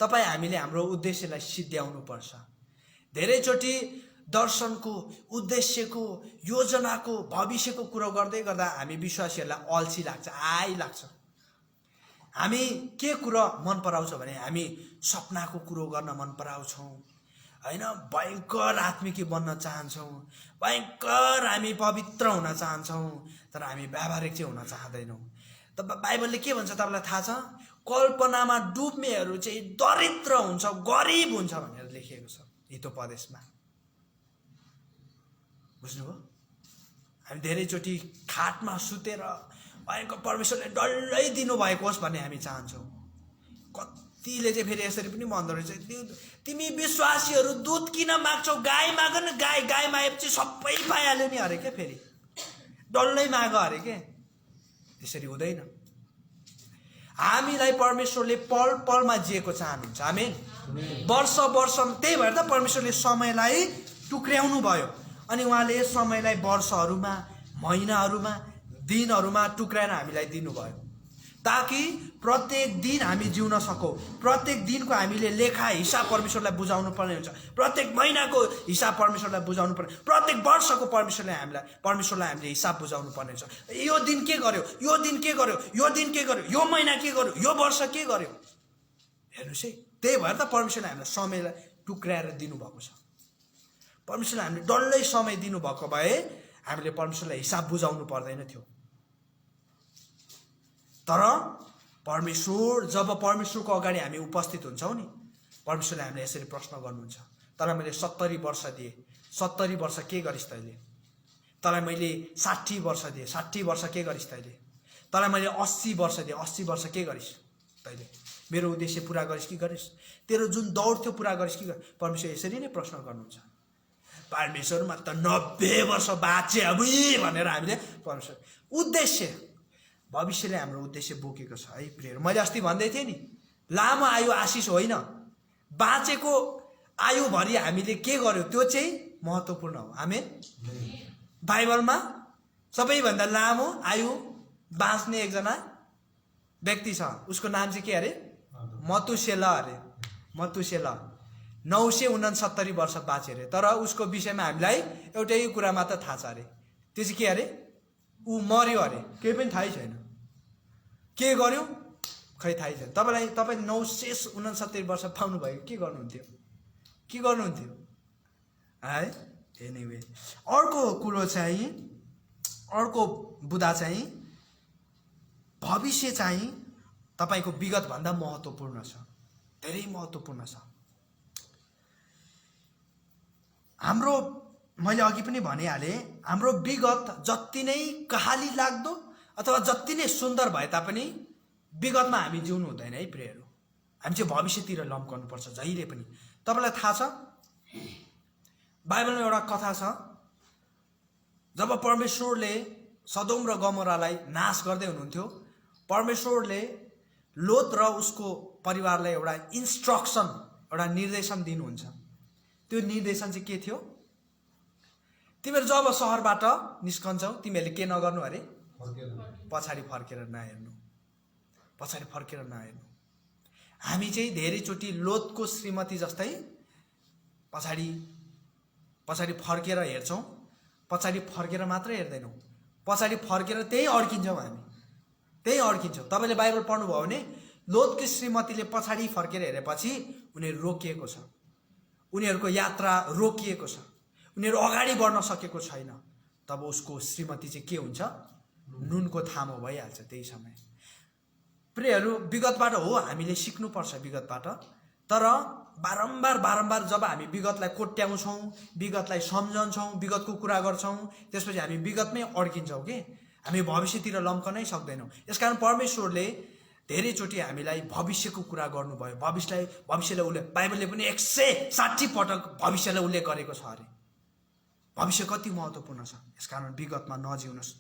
तपाईँ हामीले हाम्रो उद्देश्यलाई सिद्ध्याउनु पर्छ। धेरैचोटि दर्शनको, उद्देश्यको, योजनाको, भविष्यको कुरो गर्दै गर्दा हामी विश्वासीहरूलाई अल्छी लाग्छ, लाग्छ। हामी के कुरो मन पराउँछौँ भने हामी सपनाको कुरो गर्न मन पराउँछौँ होइन, भयङ्कर आत्मिकी बन्न चाहन्छौँ, भयङ्कर हामी पवित्र हुन चाहन्छौँ, तर हामी व्यावहारिक चाहिँ हुन चाहँदैनौँ। त बाइबलले के भन्छ तपाईँलाई थाहा छ? कल्पनामा डुब्नेहरू चाहिँ दरिद्र हुन्छ, गरिब हुन्छ भनेर लेखिएको छ हितोपदेशमा, बुझ्नुभयो? हामी धेरैचोटि खाटमा सुतेर भएको परमेश्वरले डल्लै दिनुभएको होस् भन्ने हामी चाहन्छौँ। कतिले चाहिँ फेरि यसरी पनि भन्दो रहेछ, तिमी विश्वासीहरू दुध किन माग्छौ, गाई माग न, गाई मागेपछि सबै पाइहाल्यो नि अरे, के फेरि डल्लै माग अरे, के त्यसरी हुँदैन। हामीलाई परमेश्वरले पल पलमा जिएको चाहनुहुन्छ, आमेन। वर्ष त्यही भएर त परमेश्वरले समयलाई टुक्र्याउनु भयो, अनि उहाँले समयलाई वर्षहरूमा, महिनाहरूमा, दिनहरूमा टुक्राएर हामीलाई दिनुभयो, ताकि प्रत्येक दिन हामी जिउन सकौँ। प्रत्येक दिनको हामीले लेखा हिसाब परमेश्वरलाई बुझाउनु पर्ने हुन्छ, प्रत्येक महिनाको हिसाब परमेश्वरलाई बुझाउनु पर्ने, प्रत्येक वर्षको परमेश्वरलाई हामीले हिसाब बुझाउनु पर्ने हुन्छ। यो दिन के गर्यो, यो दिन के गर्यो, यो दिन के गर्यो, यो महिना के गर्यो, यो वर्ष के गर्यो, हेर्नुहोस् है। त्यही भएर त परमेश्वरले हामीलाई समयलाई टुक्राएर दिनुभएको छ। परमेश्वरले हामीले डल्लै समय दिनुभएको भए हामीले परमेश्वरलाई हिसाब बुझाउनु पर्दैन थियो। तर जब परमेश्वरको अगाडि हामी उपस्थित हुन्छौँ नि, परमेश्वरले हामीलाई यसरी प्रश्न गर्नुहुन्छ, तँलाई मैले 70 वर्ष दिएँ, 70 वर्ष के गरिस् तैँले? तँलाई मैले 60 वर्ष दिएँ, 60 वर्ष के गरिस् तैँले? तँलाई मैले 80 वर्ष दिएँ, 80 वर्ष के गरिस् तैँले? मेरो उद्देश्य पुरा गरिस् कि गरिस्? तेरो जुन दौड थियो पुरा गरिस् कि गरिस्? परमेश्वर यसरी नै प्रश्न गर्नुहुन्छ। परमेश्वरमा त 90 वर्ष बाँचे अब भनेर हामीले परमेश्वर उद्देश्य, भविष्यले हाम्रो उद्देश्य बोकेको छ है प्रियहरू। मैले अस्ति भन्दै थिएँ नि, लामो आयु आशिष होइन, बाँचेको आयुभरि हामीले के गर्यो त्यो चाहिँ महत्त्वपूर्ण हो, आमेन। बाइबलमा सबैभन्दा लामो आयु बाँच्ने एकजना व्यक्ति छ, उसको नाम चाहिँ के अरे? मतुसेला अरे, मतुसेला 969 वर्ष बाँचे अरे। तर उसको विषयमा हामीलाई एउटै कुरा मात्र थाहा छ अरे, त्यो चाहिँ के अरे? ऊ मर्यो अरे, केही पनि थाहै छैन। के गर्यो खै थाहै छैन। तपाईँ 969 वर्ष पाउनुभयो, के गर्नुहुन्थ्यो है? एनिवे, अर्को कुरो चाहिँ, अर्को बुदा चाहिँ भविष्य चाहिँ तपाईँको विगतभन्दा महत्त्वपूर्ण छ, धेरै महत्त्वपूर्ण छ। हाम्रो, मैले अघि पनि भनिहालेँ, हाम्रो विगत जति नै कहाली लाग्दो अथवा जति नै सुन्दर भए तापनि विगतमा हामी जिउनु हुँदैन है प्रियहरू। हामी चाहिँ भविष्यतिर लम्काउनुपर्छ जहिले पनि। तपाईँलाई थाहा छ बाइबलमा एउटा कथा छ, जब परमेश्वरले सदोम र गमोरालाई नाश गर्दै हुनुहुन्थ्यो, परमेश्वरले लोत र उसको परिवारलाई एउटा इन्स्ट्रक्सन, एउटा निर्देशन दिनुहुन्छ। त्यो निर्देशन चाहिँ के थियो? तिमीहरू जब सहरबाट निस्कन्छौ तिमीहरूले के नगर्नु अरे? पछाडि फर्केर नहेर्नु, पछाडि फर्केर नहेर्नु। हामी चाहिँ धेरैचोटि लोतको श्रीमती जस्तै पछाडि फर्केर हेर्छौँ, पछाडि फर्केर मात्रै हेर्दैनौँ, पछाडि फर्केर त्यही अड्किन्छौँ, हामी त्यही अड्किन्छौँ। तपाईँले बाइबल पढ्नुभयो भने लोतको श्रीमतीले पछाडि फर्केर हेरेपछि उनीहरू रोकिएको छ, उनीहरूको यात्रा रोकिएको छ, उनीहरू अगाडि बढ्न सकेको छैन। तब उसको श्रीमती चाहिँ के हुन्छ, नुनको थामो भइहाल्छ त्यही समय। प्रियहरू, विगतबाट हो हामीले सिक्नुपर्छ विगतबाट, तर बारम्बार जब हामी विगतलाई कोट्याउँछौँ, विगतलाई सम्झन्छौँ, विगतको कुरा गर्छौँ, त्यसपछि हामी विगतमै अड्किन्छौँ कि हामी भविष्यतिर लम्कनै सक्दैनौँ। यसकारण परमेश्वरले धेरैचोटि हामीलाई भविष्यको कुरा गर्नुभयो। भविष्यलाई उल्लेख, बाइबलले पनि 160 पटक भविष्यलाई उल्लेख गरेको छ अरे। भविष्य कति महत्त्वपूर्ण छ। यसकारण विगतमा नजिउनुहोस्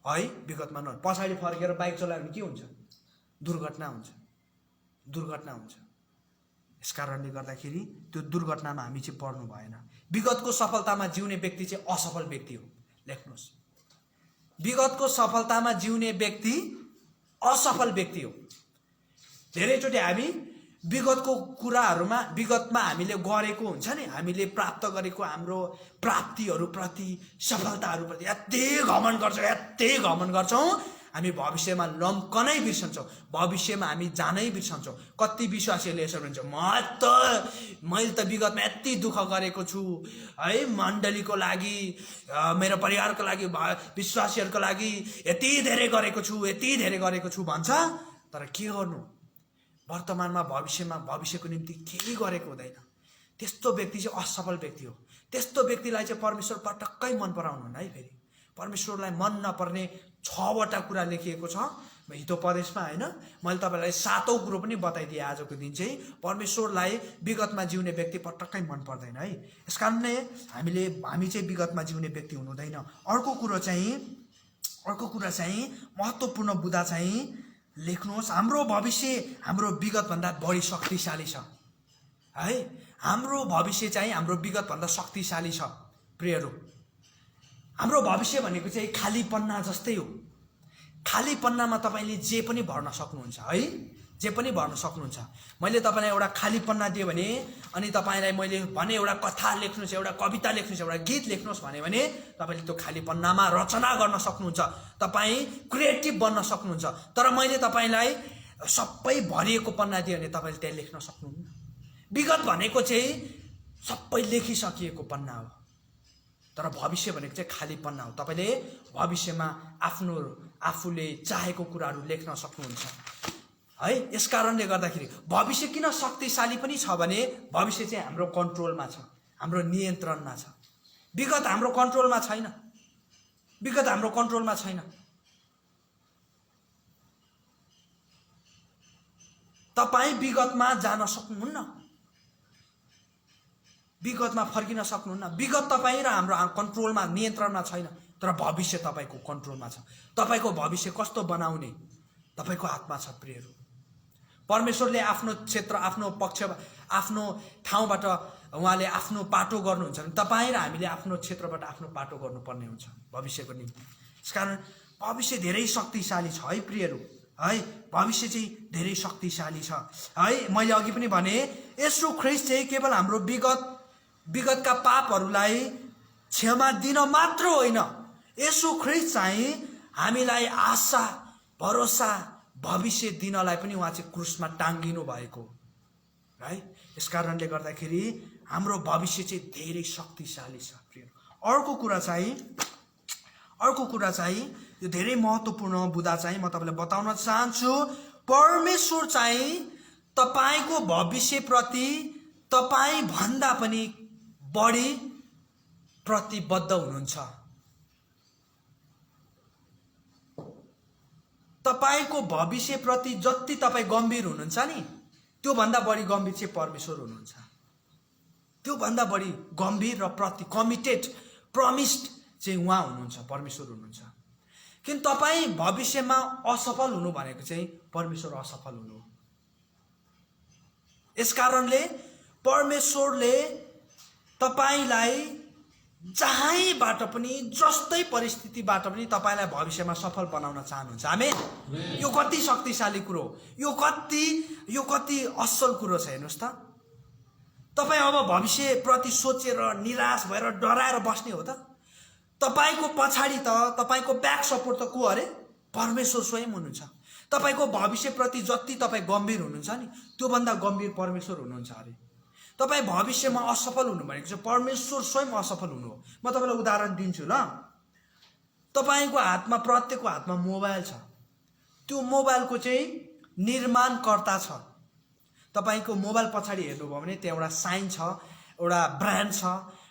है, विगतमा पछाडि फर्केर बाइक चलायो भने के हुन्छ, दुर्घटना हुन्छ। यस कारणले गर्दाखेरि त्यो दुर्घटनामा हामी चाहिँ पर्नु भएन। विगतको सफलतामा जिउने व्यक्ति चाहिँ असफल व्यक्ति हो। लेख्नुहोस्, विगतको सफलतामा जिउने व्यक्ति असफल व्यक्ति हो। धेरैचोटि हामी विगतको कुराहरूमा, विगतमा हामीले गरेको हुन्छ नि, हामीले प्राप्त गरेको हाम्रो प्राप्तिहरूप्रति, सफलताहरूप्रति यति घमण्ड गर्छौँ, हामी भविष्यमा लम्कनै बिर्सन्छौँ, भविष्यमा हामी जानै बिर्सन्छौँ। कति विश्वासीहरूले यसो भन्छ, मैले त विगतमा यति दुःख गरेको छु है, मण्डलीको लागि, मेरो परिवारको लागि, विश्वासीहरूको लागि यति धेरै गरेको छु भन्छ। तर के गर्नु, वर्तमानमा भविष्यको निम्ति केही गरेको हुँदैन। त्यस्तो व्यक्ति चाहिँ असफल व्यक्ति हो। त्यस्तो व्यक्तिलाई चाहिँ परमेश्वर पटक्कै मन पराउनुहुन्न है। फेरि परमेश्वरलाई मन नपर्ने 6वटा कुरा लेखिएको छ हितोपदेशमा होइन। मैले तपाईँलाई 7औं कुरो पनि बताइदिएँ आजको दिन चाहिँ। परमेश्वरलाई विगतमा जिउने व्यक्ति पटक्कै मन पर्दैन है। यसकारण नै हामी चाहिँ विगतमा जिउने व्यक्ति हुनुहुँदैन। अर्को कुरा चाहिँ महत्त्वपूर्ण बुँदा चाहिँ लेख्नुहोस्, हाम्रो भविष्य हाम्रो विगतभन्दा बढी शक्तिशाली छ है। हाम्रो भविष्य चाहिँ हाम्रो विगतभन्दा शक्तिशाली छ। प्रियहरू, हाम्रो भविष्य भनेको चाहिँ खाली पन्ना जस्तै हो। खाली पन्नामा तपाईँले जे पनि भर्न सक्नुहुन्छ है, जे पनि भर्न सक्नुहुन्छ। मैले तपाईँलाई एउटा खाली पन्ना दिएँ भने, अनि तपाईँलाई मैले भने एउटा कथा लेख्नुहोस्, एउटा कविता लेख्नुहोस्, एउटा गीत लेख्नुहोस् भने तपाईँले त्यो खाली पन्नामा रचना गर्न सक्नुहुन्छ, तपाईँ क्रिएटिभ बन्न सक्नुहुन्छ। तर मैले तपाईँलाई सबै भरिएको पन्ना दिएँ भने तपाईँले त्यहाँ लेख्न सक्नुहुन्न। विगत भनेको चाहिँ सबै लेखिसकिएको पन्ना हो, तर भविष्य भनेको चाहिँ खाली पन्ना हो। तपाईँले भविष्यमा आफूले चाहेको कुराहरू लेख्न सक्नुहुन्छ है। यस कारणले गर्दाखेरि भविष्य किन शक्तिशाली पनि छ भने भविष्य चाहिँ हाम्रो कन्ट्रोलमा छ, हाम्रो नियन्त्रणमा छ। विगत हाम्रो कन्ट्रोलमा छैन। तपाईँ विगतमा जान सक्नुहुन्न, विगतमा फर्किन सक्नुहुन्न। विगत तपाईँ र हाम्रो कन्ट्रोलमा, नियन्त्रणमा छैन, तर भविष्य तपाईँको कन्ट्रोलमा छ। तपाईँको भविष्य कस्तो बनाउने तपाईँको हातमा छ। प्रियहरू, परमेश्वरले आफ्नो क्षेत्र, आफ्नो पक्ष, आफ्नो ठाउँबाट उहाँले आफ्नो पाटो गर्नुहुन्छ भने तपाईँ र हामीले आफ्नो क्षेत्रबाट आफ्नो पाटो गर्नुपर्ने हुन्छ भविष्यको निम्ति। यसकारण भविष्य धेरै शक्तिशाली छ है प्रियहरू है। भविष्य चाहिँ धेरै शक्तिशाली छ है। मैले अघि पनि भने येशू ख्रीष्ट चाहिँ केवल हाम्रो विगतका पापहरूलाई क्षमा दिन मात्र होइन, येशू ख्रीष्ट चाहिँ हामीलाई आशा, भरोसा, भविष्य दिनलाई पनि उहाँ चाहिँ क्रुसमा टाङ्गिनु भएको है। यस कारणले गर्दाखेरि हाम्रो भविष्य चाहिँ धेरै शक्तिशाली छ। अर्को कुरा चाहिँ यो धेरै महत्त्वपूर्ण बुँदा चाहिँ म तपाईँलाई बताउन चाहन्छु। परमेश्वर चाहिँ तपाईँको भविष्यप्रति तपाईँ भन्दा पनि बढी प्रतिबद्ध हुनुहुन्छ। तपाईको भविष्यप्रति जति तपाईँ गम्भीर हुनुहुन्छ नि, त्योभन्दा बढी गम्भीर चाहिँ परमेश्वर हुनुहुन्छ। त्योभन्दा बढी गम्भीर र प्रति कमिटेड, प्रमिस्ड चाहिँ उहाँ हुनुहुन्छ, परमेश्वर हुनुहुन्छ। किन तपाईँ भविष्यमा असफल हुनु भनेको चाहिँ परमेश्वर असफल हुनु हो। यस कारणले परमेश्वरले तपाईलाई जहाँबाट पनि, जस्तै परिस्थितिबाट पनि तपाईलाई भविष्यमा सफल बनाउन चाहनुहुन्छ। आमेन। यो कति शक्तिशाली कुरो, यो कति असल कुरो छ। हेर्नुहोस् त, तपाईँ अब भविष्यप्रति सोचेर निराश भएर डराएर बस्ने हो त? तपाईको पछाडि त तपाईको ब्याक सपोर्ट त को अरे? परमेश्वर स्वयं हुनुहुन्छ। तपाईको भविष्यप्रति जति तपाईँ गम्भीर हुनुहुन्छ नि, त्योभन्दा गम्भीर परमेश्वर हुनुहुन्छ अरे। तपाईँ भविष्यमा असफल हुनु भनेको चाहिँ परमेश्वर स्वयं असफल हुनु हो। म तपाईँलाई उदाहरण दिन्छु ल। तपाईको हातमा प्रत्येकको हातमा मोबाइल छ। त्यो मोबाइलको चाहिँ निर्माणकर्ता छ। तपाईको मोबाइल पछाडि हेर्नुभयो भने त्यहाँ एउटा साइन छ, एउटा ब्रान्ड छ।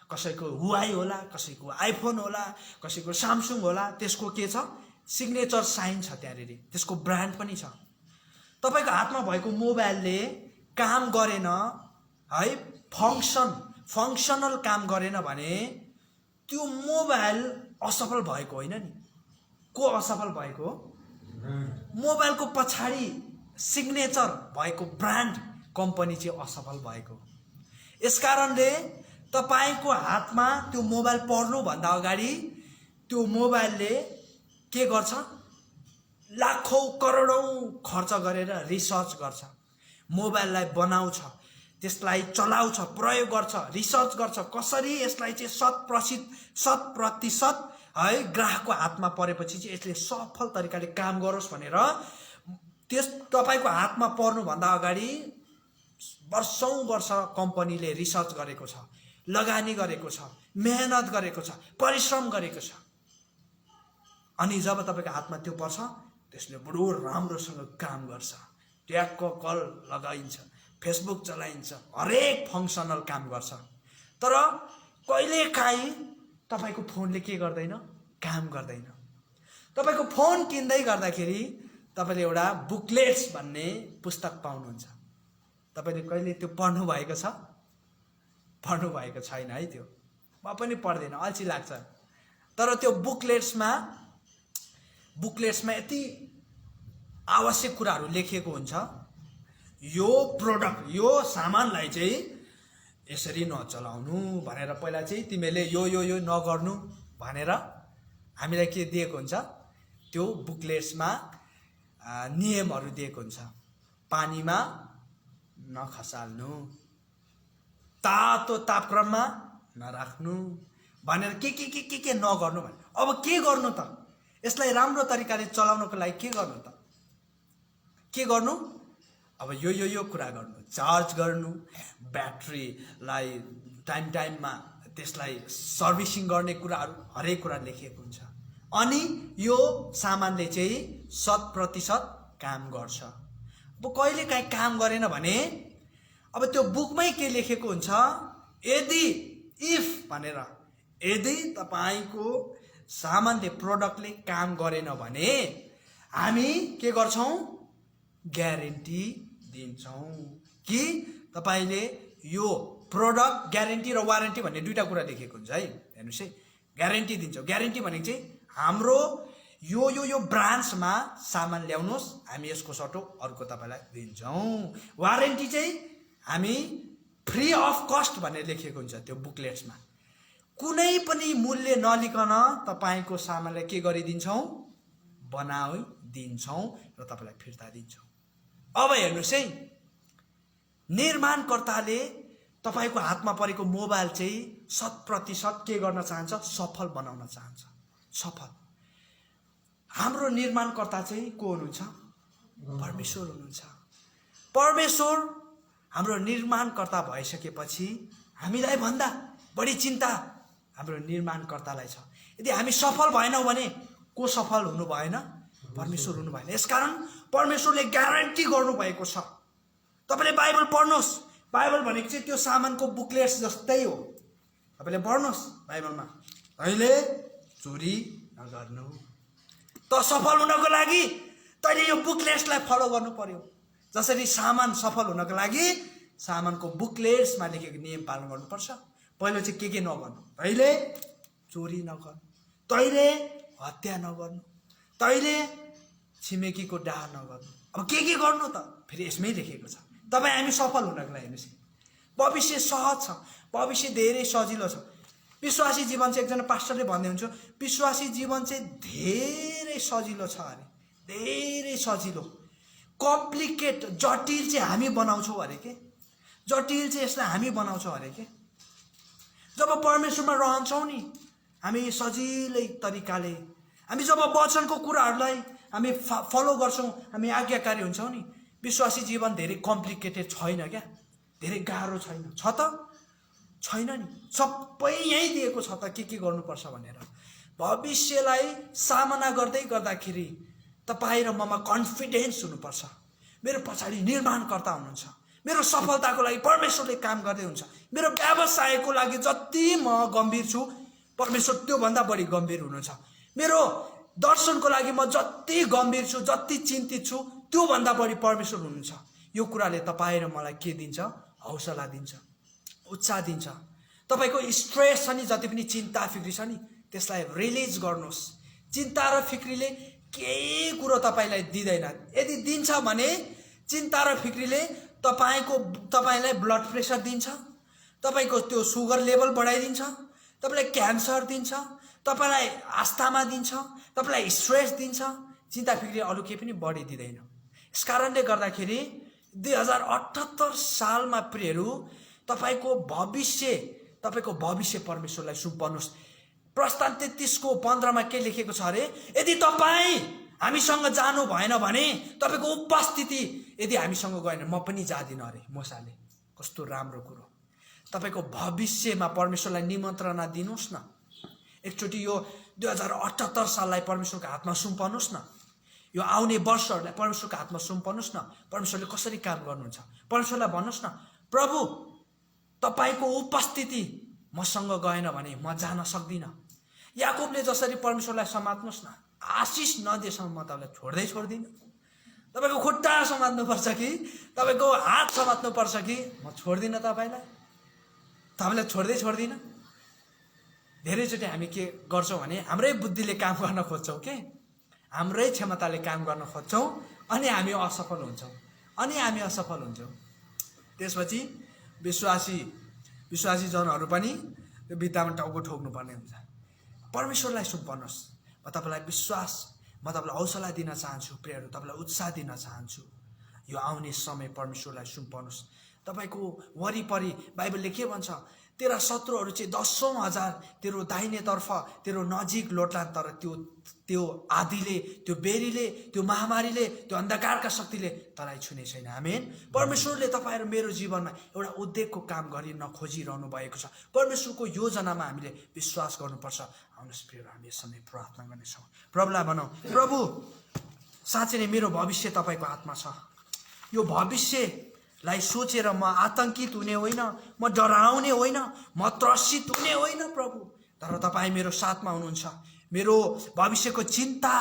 कसैको हुवाई होला, कसैको आइफोन होला, कसैको स्यामसुङ होला, त्यसको के छ सिग्नेचर साइन छ त्यहाँनेरि, त्यसको ब्रान्ड पनि छ। तपाईको हातमा भएको मोबाइलले काम गरेन है, फङ्सनल काम गरेन भने त्यो मोबाइल असफल भएको होइन नि। को असफल भएको? मोबाइलको पछाडि सिग्नेचर भएको ब्रान्ड कम्पनी चाहिँ असफल भएको। यसकारणले तपाईको हातमा त्यो मोबाइल पर्नुभन्दा अगाडि त्यो मोबाइलले के गर्छ? लाखौं करोडौं खर्च गरेर रिसर्च गर्छ, मोबाइललाई बनाउँछ, त्यसलाई चलाउँछ, प्रयोग गर्छ, रिसर्च गर्छ, कसरी यसलाई चाहिँ 100% है ग्राहकको हातमा परेपछि चाहिँ यसले सफल तरिकाले काम गरोस् भनेर तपाईको हातमा पर्नुभन्दा अगाडि वर्षौं वर्ष कम्पनीले रिसर्च गरेको छ, लगानी गरेको छ, मेहनत गरेको छ, परिश्रम गरेको छ। अनि जब तपाईको हातमा त्यो पर्छ त्यसले बडो राम्रोसँग काम गर्छ। ट्यागको कल लगाइन्छ, फेसबुक चलाइन्छ, हरेक फङ्सनल काम गर्छ। तर कहिलेकाहीँ तपाईको फोनले के गर्दैन? काम गर्दैन। तपाईको फोन किन्दै गर्दाखेरि तपाईले एउटा बुकलेट्स भन्ने पुस्तक पाउनुहुन्छ। तपाईले कहिले त्यो पढ्नु भएको छ? पढ्नु भएको छैन है। त्यो म पनि पढ्दिनँ, अल्छी लाग्छ। तर त्यो बुकलेट्समा यति आवश्यक कुराहरू लेखिएको हुन्छ। यो प्रोडक्ट, यो सामानलाई चाहिँ यसरी नचलाउनु भनेर पहिला चाहिँ तिमीले यो नगर्नु भनेर हामीलाई के दिएको हुन्छ? त्यो बुकलेट्समा नियमहरू दिएको हुन्छ। पानीमा नखसाल्नु, तातो तापक्रममा नराख्नु भनेर के नगर्नु भने। अब के गर्नु त? यसलाई राम्रो तरिकाले चलाउनको लागि के गर्नु त? के गर्नु? अब यो कुरा गर्नु, चार्ज गर्नु, ब्याट्रीलाई टाइममा त्यसलाई सर्भिसिङ गर्ने कुराहरू, हरेक कुरा लेखिएको हुन्छ। अनि यो सामानले चाहिँ 100% काम गर्छ। अब कहिले काहीँ काम गरेन भने अब त्यो बुकमै के लेखेको हुन्छ? यदि इफ भनेर, यदि तपाईको सामानले, प्रोडक्टले काम गरेन भने हामी के गर्छौं? ग्यारेन्टी दिन्छौं कि तपाईले यो प्रोडक्ट, ग्यारेन्टी र वारेन्टी भन्ने दुईटा कुरा लेखेको हुन्छ है। हेर्नुस् है, ग्यारेन्टी दिन्छौं। ग्यारेन्टी भनेको चाहिँ हाम्रो यो ब्रान्चमा सामान ल्याउनुहोस्, हामी यसको सट्टो अर्को तपाईलाई दिन्छौं। वारेन्टी चाहिँ हामी फ्री अफ कस्ट भनेर लेखेको हुन्छ त्यो बुकलेट्समा। कुनै पनि मूल्य नलिकन तपाईको सामानलाई के गरिदिन्छौं? बनाइदिन्छौं र तपाईलाई फिर्ता दिन्छौं। अब हेर्नुस् है, निर्माणकर्ताले तपाईको हातमा परेको मोबाइल चाहिँ 100% के गर्न चाहन्छ? सफल बनाउन चाहन्छ। सफल। हाम्रो निर्माणकर्ता चाहिँ को हुनुहुन्छ? परमेश्वर हुनुहुन्छ। परमेश्वर हाम्रो निर्माणकर्ता भइसकेपछि हामीलाई भन्दा बढी चिन्ता हाम्रो निर्माणकर्तालाई छ। यदि हामी सफल भएनौँ भने को सफल हुनु भएन? परमेश्वर हुनु भएन। यसकारण परमेश्वरले ग्यारेन्टी गर्नुभएको छ। तपाईले बाइबल पढ्नुहोस्। बाइबल भनेको चाहिँ त्यो सामानको बुकलेट्स जस्तै हो। तपाईले पढ्नुहोस् बाइबलमा, अहिले चोरी नगर्नु। त सफल हुनको लागि तैले यो बुकलेट्सलाई फलो गर्नु पर्यो। जसरी सामान सफल हुनको लागि सामानको बुकलेट्समा लेखेको नियम पालन गर्नुपर्छ। पहिलो चाहिँ के नगर्नु? तैले चोरी नगर्नु, तैले हत्या नगर्नु, तैले छिमेकीको डाह नगर्नु। अब के गर्नु त? फेरि यसमै लेखेको छ। तपाईँ हामी सफल हुनको लागि हेर्नुहोस्, भविष्य सहज छ, भविष्य धेरै सजिलो छ। विश्वासी जीवन चाहिँ एकजना पास्टरले भन्दै हुन्छ, विश्वासी जीवन चाहिँ धेरै सजिलो छ अरे, धेरै सजिलो। कम्प्लिकेट, जटिल चाहिँ हामी बनाउँछौँ अरे के, जटिल चाहिँ यसलाई हामी बनाउँछौँ अरे के। जब परमेश्वरमा रहन्छौँ नि हामी सजिलै तरिकाले, हामी जब वचनको कुराहरूलाई हामी फलो गर्छौँ, हामी आज्ञाकारी हुन्छौँ नि, विश्वासी जीवन धेरै कम्प्लिकेटेड छैन क्या, धेरै गाह्रो छैन। छ त? छैन नि, सबै यहीँ दिएको छ त के गर्नुपर्छ भनेर। भविष्यलाई सामना गर्दै गर्दाखेरि तपाईँ र ममा कन्फिडेन्स हुनुपर्छ। मेरो पछाडि निर्माणकर्ता हुनुहुन्छ, मेरो सफलताको लागि परमेश्वरले काम गर्दै हुन्छ। मेरो व्यवसायको लागि जति म गम्भीर छु परमेश्वर त्योभन्दा बढी गम्भीर हुनुहुन्छ। मेरो दर्शनको लागि म जति गम्भीर छु, जति चिन्तित छु, त्योभन्दा बढी परमेश्वर हुनुहुन्छ। यो कुराले तपाईँ र मलाई के दिन्छ? हौसला दिन्छ, उत्साह दिन्छ। तपाईँको स्ट्रेस छ नि, जति पनि चिन्ता फिक्री छ नि, त्यसलाई रिलिज गर्नुहोस्। चिन्ता र फिक्रीले केही कुरो तपाईँलाई दिँदैन। यदि दिन्छ भने चिन्ता र फिक्रीले तपाईँलाई ब्लड प्रेसर दिन्छ, तपाईँको त्यो सुगर लेभल बढाइदिन्छ, तपाईँलाई क्यान्सर दिन्छ, तपाईँलाई आस्थामा दिन्छ, तपाईँलाई स्ट्रेस दिन्छ। चिन्ता फिक्री अरू केही पनि बढी दिँदैन। यस कारणले गर्दाखेरि 2078 सालमा प्रियहरू तपाईँको भविष्य परमेश्वरलाई सुम्पनुहोस्। प्रस्थान 33:15 के लेखेको छ अरे? यदि तपाईँ हामीसँग जानु भएन भने तपाईँको उपस्थिति यदि हामीसँग गएन म पनि जादिनँ अरे मोसाले। कस्तो राम्रो कुरो। तपाईँको भविष्यमा परमेश्वरलाई निमन्त्रणा दिनुहोस् न। एकचोटि यो 2078 साललाई परमेश्वरको हातमा सुम्पनुहोस् न। यो आउने वर्षहरूलाई परमेश्वरको हातमा सुम्पनुहोस् न। परमेश्वरले कसरी काम गर्नुहुन्छ परमेश्वरलाई भन्नुहोस् न, प्रभु तपाईँको उपस्थिति मसँग गएन भने म जान सक्दिनँ। याकोबले जसरी परमेश्वरलाई समात्नुहोस् न, आशिष नदिएसम्म म तपाईँलाई छोड्दिनँ। तपाईँको खुट्टा समात्नुपर्छ कि तपाईँको हात समात्नुपर्छ कि म छोड्दिनँ तपाईँलाई छोड्दिनँ। धेरैचोटि हामी के गर्छौँ भने हाम्रै बुद्धिले काम गर्न खोज्छौँ के, हाम्रै क्षमताले काम गर्न खोज्छौँ, अनि हामी असफल हुन्छौँ। त्यसपछि विश्वासी जनहरू पनि त्यो बित्तामा टाउको ठोक्नुपर्ने हुन्छ। परमेश्वरलाई सुम्पनुहोस्। म तपाईँलाई हौसला दिन चाहन्छु प्रियहरू, तपाईँलाई उत्साह दिन चाहन्छु। यो आउने समय परमेश्वरलाई सुम्पनुहोस्। तपाईँको वरिपरि बाइबलले के भन्छ? तेरा शत्रुहरू चाहिँ 10,000 तेरो दाहिनेतर्फ तेरो नजिक लोट्लान्, तर त्यो आँधीले, त्यो बेरीले, त्यो महामारीले, त्यो अन्धकारका शक्तिले तँलाई छुने छैन। आमेन। परमेश्वरले तपाईँ र मेरो जीवनमा एउटा उद्देश्यको काम गरिन खोजिरहनु भएको छ। परमेश्वरको योजनामा हामीले विश्वास गर्नुपर्छ। आउनुहोस् प्रियहरू, हामी यस समय प्रार्थना गर्नेछौँ। प्रभुलाई भनौँ, प्रभु साँच्चै नै मेरो भविष्य तपाईँको हातमा छ। यो भविष्यलाई सोचेर म आतंकित हुने होइन, म डराउने होइन, म त्रसित हुने होइन प्रभु, तर तपाईँ मेरो साथमा हुनुहुन्छ। मेरो भविष्यको चिन्ता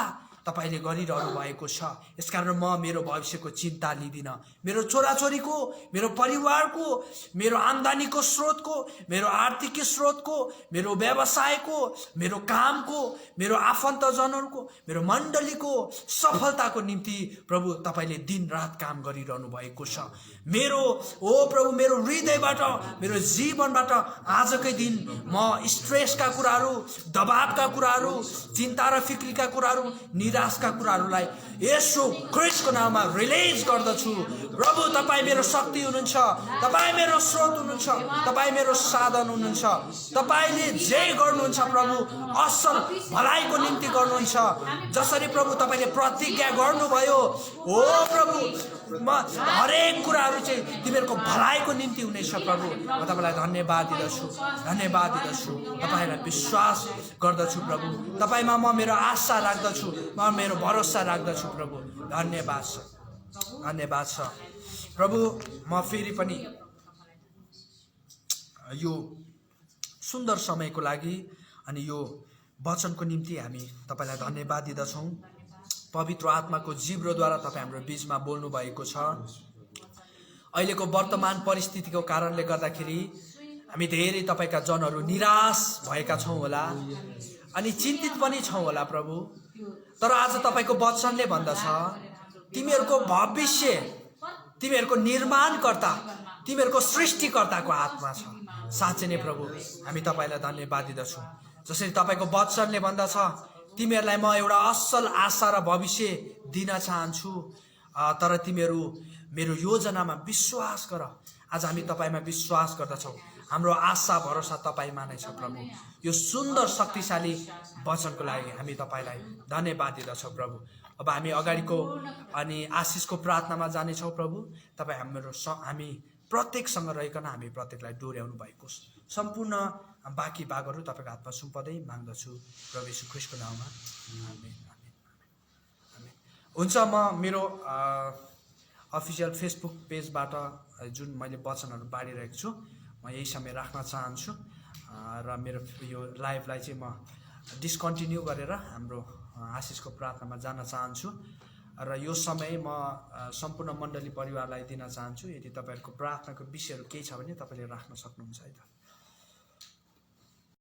तपाईँले गरिरहनु भएको छ। यसकारण म मेरो भविष्यको चिन्ता लिदिनँ। मेरो छोराछोरीको, मेरो परिवारको, मेरो आम्दानीको स्रोतको, मेरो आर्थिक स्रोतको, मेरो व्यवसायको, मेरो कामको, मेरो आफन्तजनहरूको, मेरो मण्डलीको सफलताको निम्ति प्रभु तपाईँले दिन रात काम गरिरहनु भएको छ। प्रभु मेरो हृदयबाट, मेरो जीवनबाट आजकै दिन म स्ट्रेसका कुराहरू, दबावका कुराहरू, चिन्ता र फिक्रीका कुराहरू, निराशका कुराहरूलाई येशू ख्रीष्टको नाममा रिलिज गर्दछु। प्रभु तपाईँ मेरो शक्ति हुनुहुन्छ, तपाईँ मेरो स्रोत हुनुहुन्छ, तपाईँ मेरो साधन हुनुहुन्छ। तपाईँले जे गर्नुहुन्छ प्रभु असल भलाइको निम्ति गर्नुहुन्छ। जसरी प्रभु तपाईँले प्रतिज्ञा गर्नुभयो, हो प्रभु म हरेक कुराहरू चाहिँ तिमीहरूको भलाइको निम्ति हुनेछ। प्रभु म तपाईँलाई धन्यवाद दिँदछु, तपाईँलाई विश्वास गर्दछु। प्रभु तपाईँमा म मेरो आशा राख्दछु, म मेरो भरोसा राख्दछु। प्रभु धन्यवाद छ प्रभु। म फेरि पनि यो सुन्दर समयको लागि अनि यो वचनको निम्ति हामी तपाईँलाई धन्यवाद दिँदछौँ। पवित्र आत्माको जिब्रोद्वारा तपाईँ हाम्रो बीचमा बोल्नु भएको छ। अहिलेको वर्तमान परिस्थितिको कारणले गर्दाखेरि हामी धेरै तपाईँका जनहरू निराश भएका छौँ होला अनि चिन्तित पनि छौँ होला प्रभु। तर आज तपाईँको वचनले भन्दछ तिमीहरूको भविष्य तिमीहरूको निर्माणकर्ता, तिमीहरूको सृष्टिकर्ताको हातमा छ। साँच्चै नै प्रभु हामी तपाईँलाई धन्यवाद दिँदछौँ। जसरी तपाईँको वचनले भन्दछ तिमीहरूलाई म एउटा असल आशा र भविष्य दिन चाहन्छु, तर तिमीहरू मेरो योजनामा विश्वास गर। आज हामी तपाईँमा विश्वास गर्दछौँ। हाम्रो आशा भरोसा तपाईँमा नै छ प्रभु। यो सुन्दर शक्तिशाली वचनको लागि हामी तपाईँलाई धन्यवाद दिँदछौँ प्रभु। अब हामी अगाडिको अनि आशिषको प्रार्थनामा जानेछौँ प्रभु। तपाईँ हामी प्रत्येकसँग रहिकन हामी प्रत्येकलाई डोर्याउनु भएको सम्पूर्ण बाँकी भागहरू तपाईँको हातमा सुम्पदै माग्दछु प्रभु येशू ख्रीष्टको नाममा आमेन आमेन आमेन। हुन्छ, म मेरो अफिसियल फेसबुक पेजबाट जुन मैले वचनहरू बाँडिरहेको छु म यही समय राख्न चाहन्छु र मेरो यो लाइभलाई चाहिँ म डिस्कन्टिन्यू गरेर हाम्रो आशिषको प्रार्थनामा जान चाहन्छु र यो समय म सम्पूर्ण मण्डली परिवारलाई दिन चाहन्छु। यदि तपाईँहरूको प्रार्थनाको विषयहरू केही छ भने तपाईँले राख्न सक्नुहुन्छ है त।